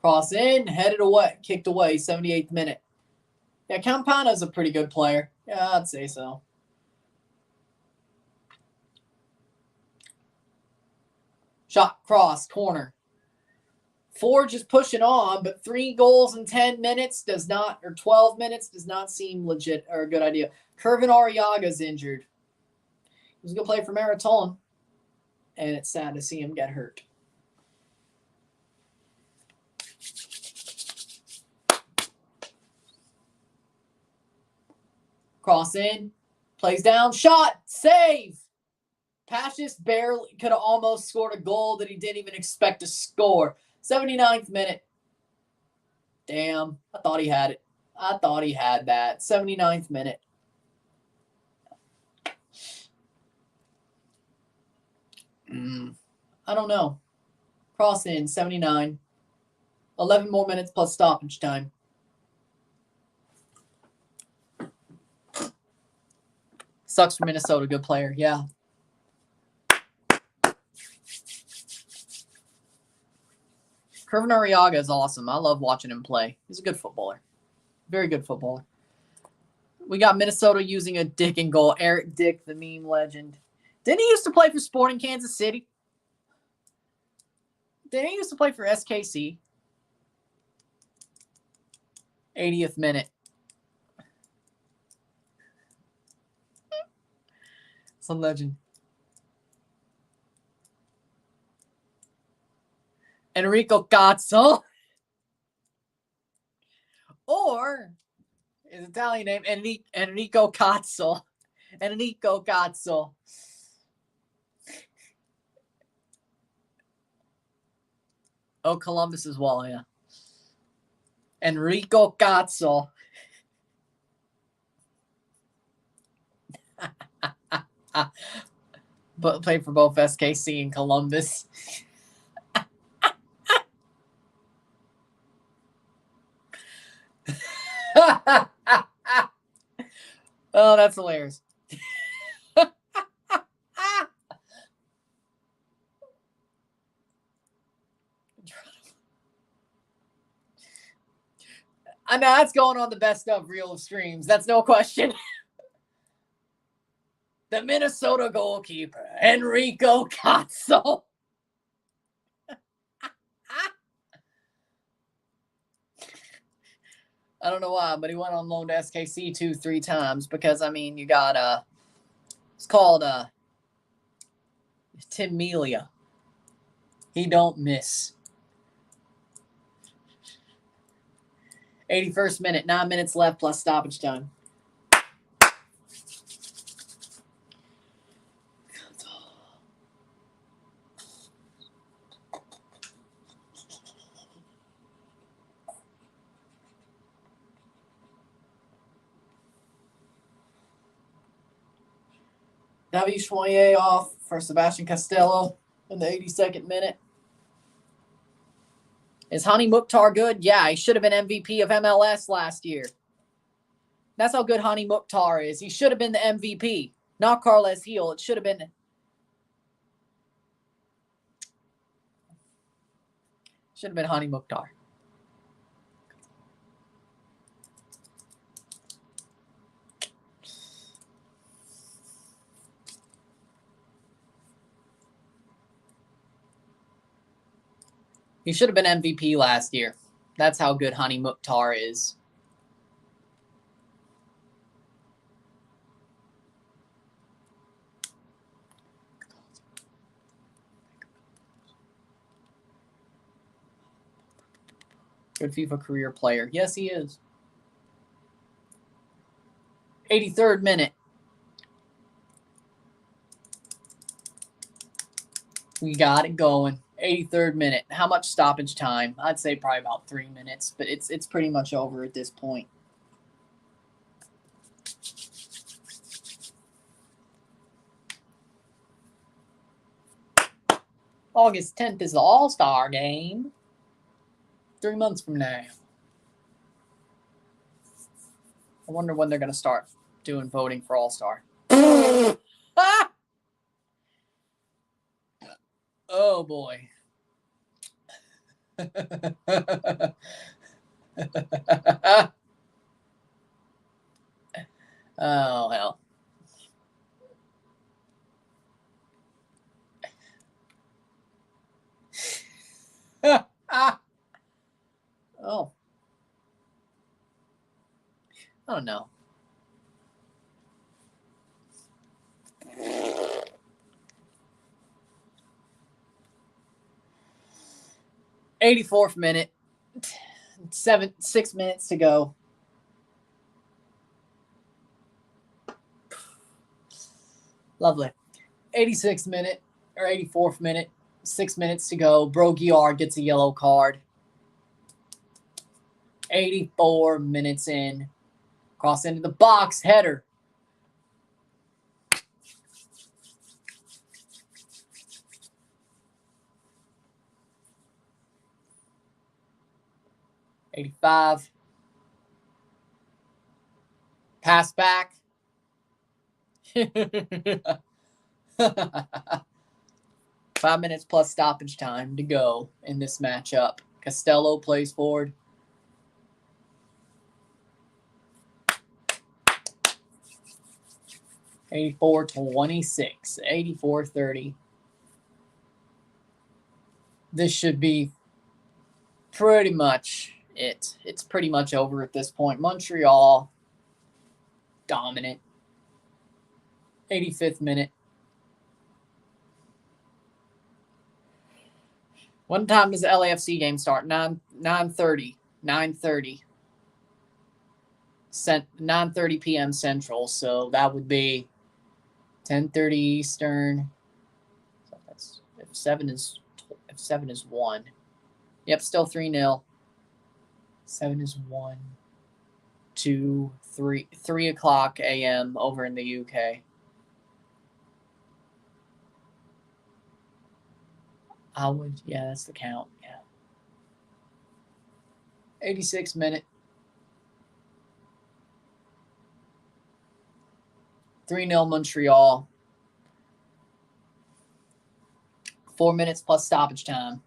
[SPEAKER 1] Cross in, headed away, kicked away, 78th minute. Yeah, Campana's a pretty good player. Yeah, I'd say so. Shot, cross, corner. 4 just pushing on, but 3 goals in 10 minutes does not, or 12 minutes does not seem legit or a good idea. Kervin Arriaga's injured. He was a good player for Maritone, and it's sad to see him get hurt. Cross in, plays down, shot, save. Pashis barely could have almost scored a goal that he didn't even expect to score. 79th minute. Damn, I thought he had it. I thought he had that. 79th minute. I don't know. Cross in, 79. 11 more minutes plus stoppage time. Sucks for Minnesota. Good player. Yeah. Kervin Arriaga is awesome. I love watching him play. He's a good footballer. Very good footballer. We got Minnesota using a Dick in goal. Eric Dick, the meme legend. Didn't he used to play for Sporting Kansas City? Didn't he used to play for SKC? 80th minute. It's a legend. Enrico Cazzo. Or his Italian name, Enrico Cazzo. Enrico Cazzo. Oh, Columbus as well, yeah. Enrico Cazzo. But played for both SKC and Columbus. Oh, that's hilarious. I know that's going on the best of reel of streams. That's no question. The Minnesota goalkeeper, Enrico Cazzo. I don't know why, but he went on loan to SKC 2-3 times because, I mean, you got, it's called Tim Melia. He don't miss. 81st minute, 9 minutes left plus stoppage time. David Choyer off for Sebastian Castello in the 82nd minute. Is Hani Mukhtar good? Yeah, he should have been MVP of MLS last year. That's how good Hani Mukhtar is. He should have been the MVP, not Carles Gil. It should have been. Should have been Hani Mukhtar. He should have been MVP last year. That's how good Hani Mukhtar is. Good FIFA career player. Yes, he is. 83rd minute. We got it going. 83rd minute. How much stoppage time? I'd say probably about 3 minutes, but it's pretty much over at this point. August 10th is the All-Star game. 3 months from now. I wonder when they're going to start doing voting for All-Star. Ah! Oh, boy. Oh, hell. Oh. I don't know. '84th minute. 6 minutes to go. Lovely. 86th minute or 84th minute. 6 minutes to go. Broguiard gets a yellow card. 84 minutes in. Cross into the box. Header. '85. Pass back. 5 minutes plus stoppage time to go in this matchup. Costello plays forward. '84-26. 84-30. This should be pretty much it. It's pretty much over at this point. Montreal dominant. 85th minute. What time does the LAFC game start? 9:30. 9:30. 9:30 p.m. Central. So that would be 10:30 Eastern. So that's if 7 is 1. Yep, still 3-0. 7 is 1, 2, 3. 3 o'clock a.m. over in the UK. Yeah, that's the count. Yeah. 86th minute. 3-0 Montreal. 4 minutes plus stoppage time.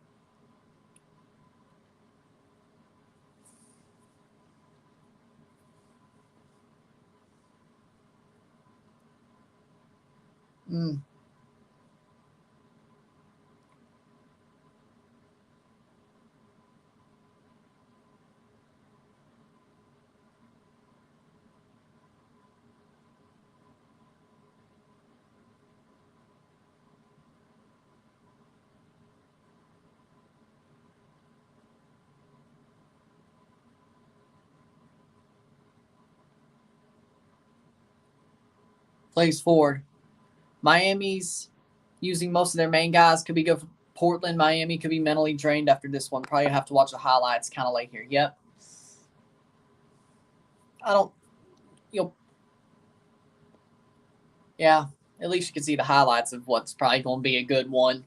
[SPEAKER 1] Plays forward. Miami's using most of their main guys. Could be good for Portland. Miami could be mentally drained after this one. Probably have to watch the highlights kind of late here. Yep. Yeah, at least you can see the highlights of what's probably going to be a good one.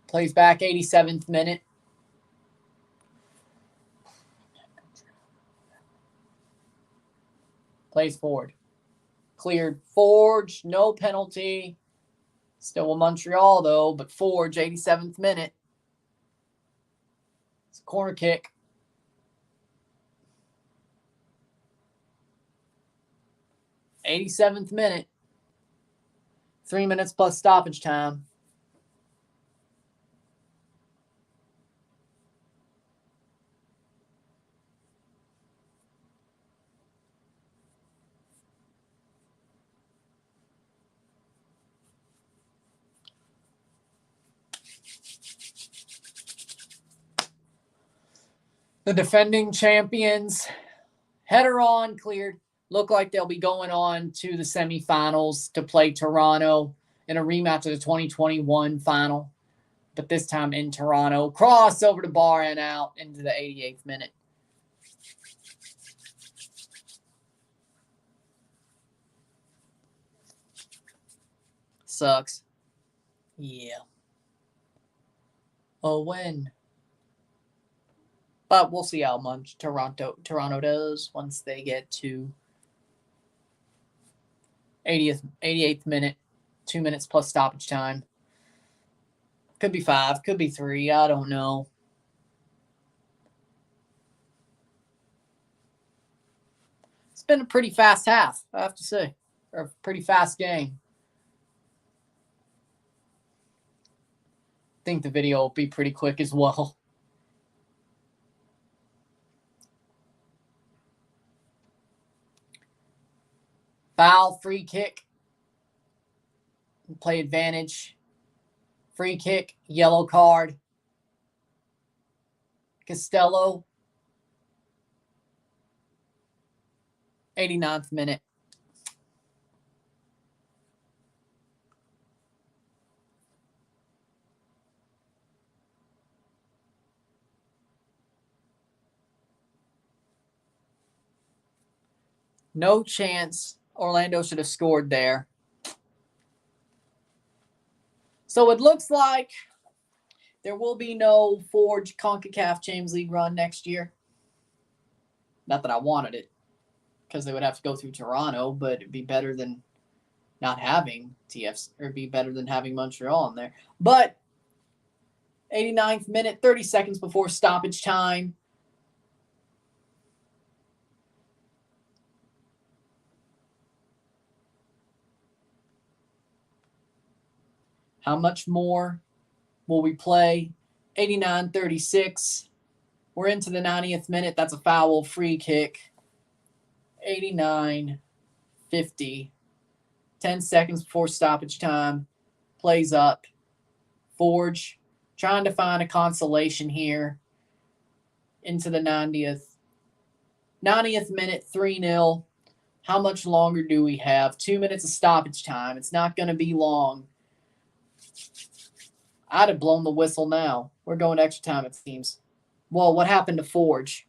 [SPEAKER 1] Plays back 87th minute. Plays forward. Cleared Forge, no penalty. Still a Montreal, though, but Forge, 87th minute. It's a corner kick. 87th minute. 3 minutes plus stoppage time. The defending champions. Header on, cleared. look like they'll be going on to the semifinals to play Toronto in a rematch of the 2021 final, but this time in Toronto. Cross over the bar and out into the 88th minute. Sucks. Yeah. Oh, when? But we'll see how much Toronto does once they get to 88th minute, 2 minutes plus stoppage time. Could be 5, could be 3. I don't know. It's been a pretty fast half, I have to say. Or a pretty fast game. I think the video will be pretty quick as well. Foul, free kick. Play advantage. Free kick, yellow card. Costello. 89th minute. No chance. Orlando should have scored there. So it looks like there will be no Forge CONCACAF Champions League run next year. Not that I wanted it, because they would have to go through Toronto, but it'd be better than not having TFs, or it'd be better than having Montreal in there. But 89th minute, 30 seconds before stoppage time. How much more will we play? 89-36. We're into the 90th minute. That's a foul, free kick. 89-50. 10 seconds before stoppage time. Plays up. Forge trying to find a consolation here. Into the 90th. 90th minute, 3-0. How much longer do we have? 2 minutes of stoppage time. It's not going to be long. I'd have blown the whistle now. We're going extra time, it seems. Well, what happened to Forge?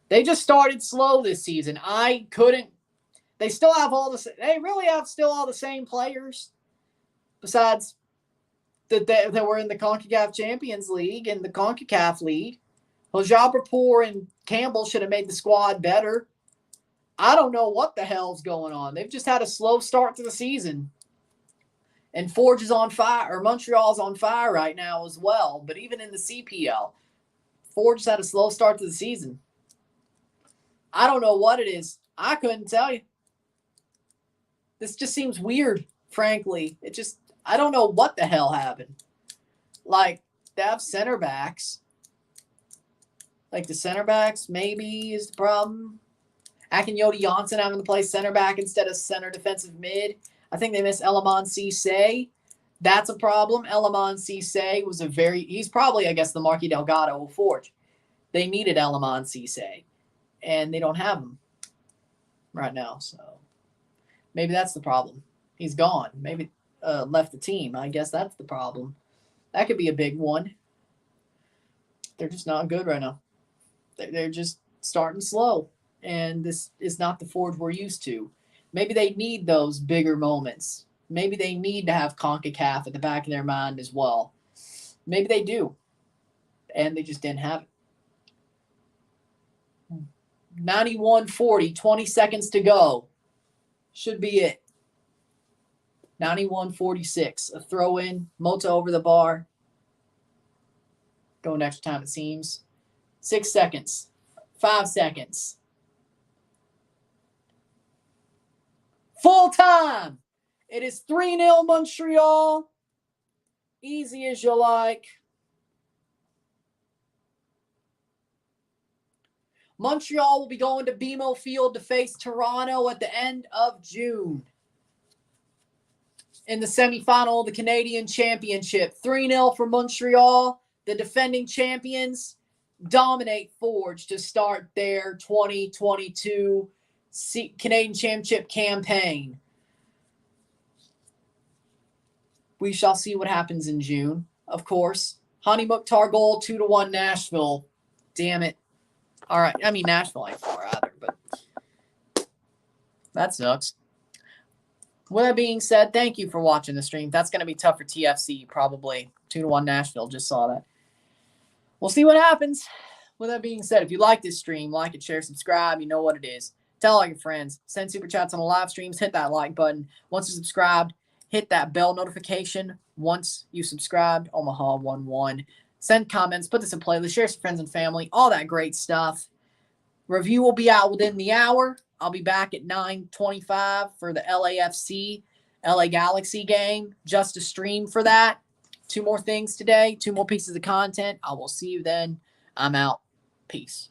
[SPEAKER 1] They just started slow this season. They still have they really have still all the same players. Besides that were in the CONCACAF Champions League and the CONCACAF League. Hojabrapur and Campbell should have made the squad better. I don't know what the hell's going on. They've just had a slow start to the season. And Forge is on fire, or Montreal's on fire right now as well. But even in the CPL, Forge had a slow start to the season. I don't know what it is. I couldn't tell you. This just seems weird, frankly. I don't know what the hell happened. Like, they have center backs. Like, the center backs maybe is the problem. Akinyote Janssen having to play center back instead of center defensive mid. I think they miss Elamon Cisse. That's a problem. Elamon Cisse was he's probably, I guess, the Marquis Delgado of Forge. They needed Elamon Cisse, and they don't have him right now. So maybe that's the problem. He's gone. Maybe left the team. I guess that's the problem. That could be a big one. They're just not good right now. They're just starting slow, and this is not the Forge we're used to. Maybe they need those bigger moments. Maybe they need to have CONCACAF at the back of their mind as well. Maybe they do. And they just didn't have it. 91-40, 20 seconds to go. Should be it. 91-46. A throw in. Mota over the bar. Going extra time, it seems. 6 seconds. 5 seconds. Full time. It is 3-0 Montreal. Easy as you like. Montreal will be going to BMO Field to face Toronto at the end of June. In the semifinal of the Canadian Championship. 3-0 for Montreal. The defending champions dominate Forge to start their 2022 Canadian Championship campaign. We shall see what happens in June, of course. Hani Mukhtar goal, 2-1 Nashville. Damn it. All right. I mean, Nashville ain't far either, but that sucks. With that being said, thank you for watching the stream. That's going to be tough for TFC, probably. 2-1 Nashville. Just saw that. We'll see what happens. With that being said, if you like this stream, like it, share, subscribe. You know what it is. Tell all your friends. Send super chats on the live streams. Hit that like button. Once you're subscribed, hit that bell notification. Once you subscribed, Omaha11. Send comments. Put this in playlist. Share with friends and family. All that great stuff. Review will be out within the hour. I'll be back at 9:25 for the LAFC, LA Galaxy game. Just a stream for that. 2 more things today. 2 more pieces of content. I will see you then. I'm out. Peace.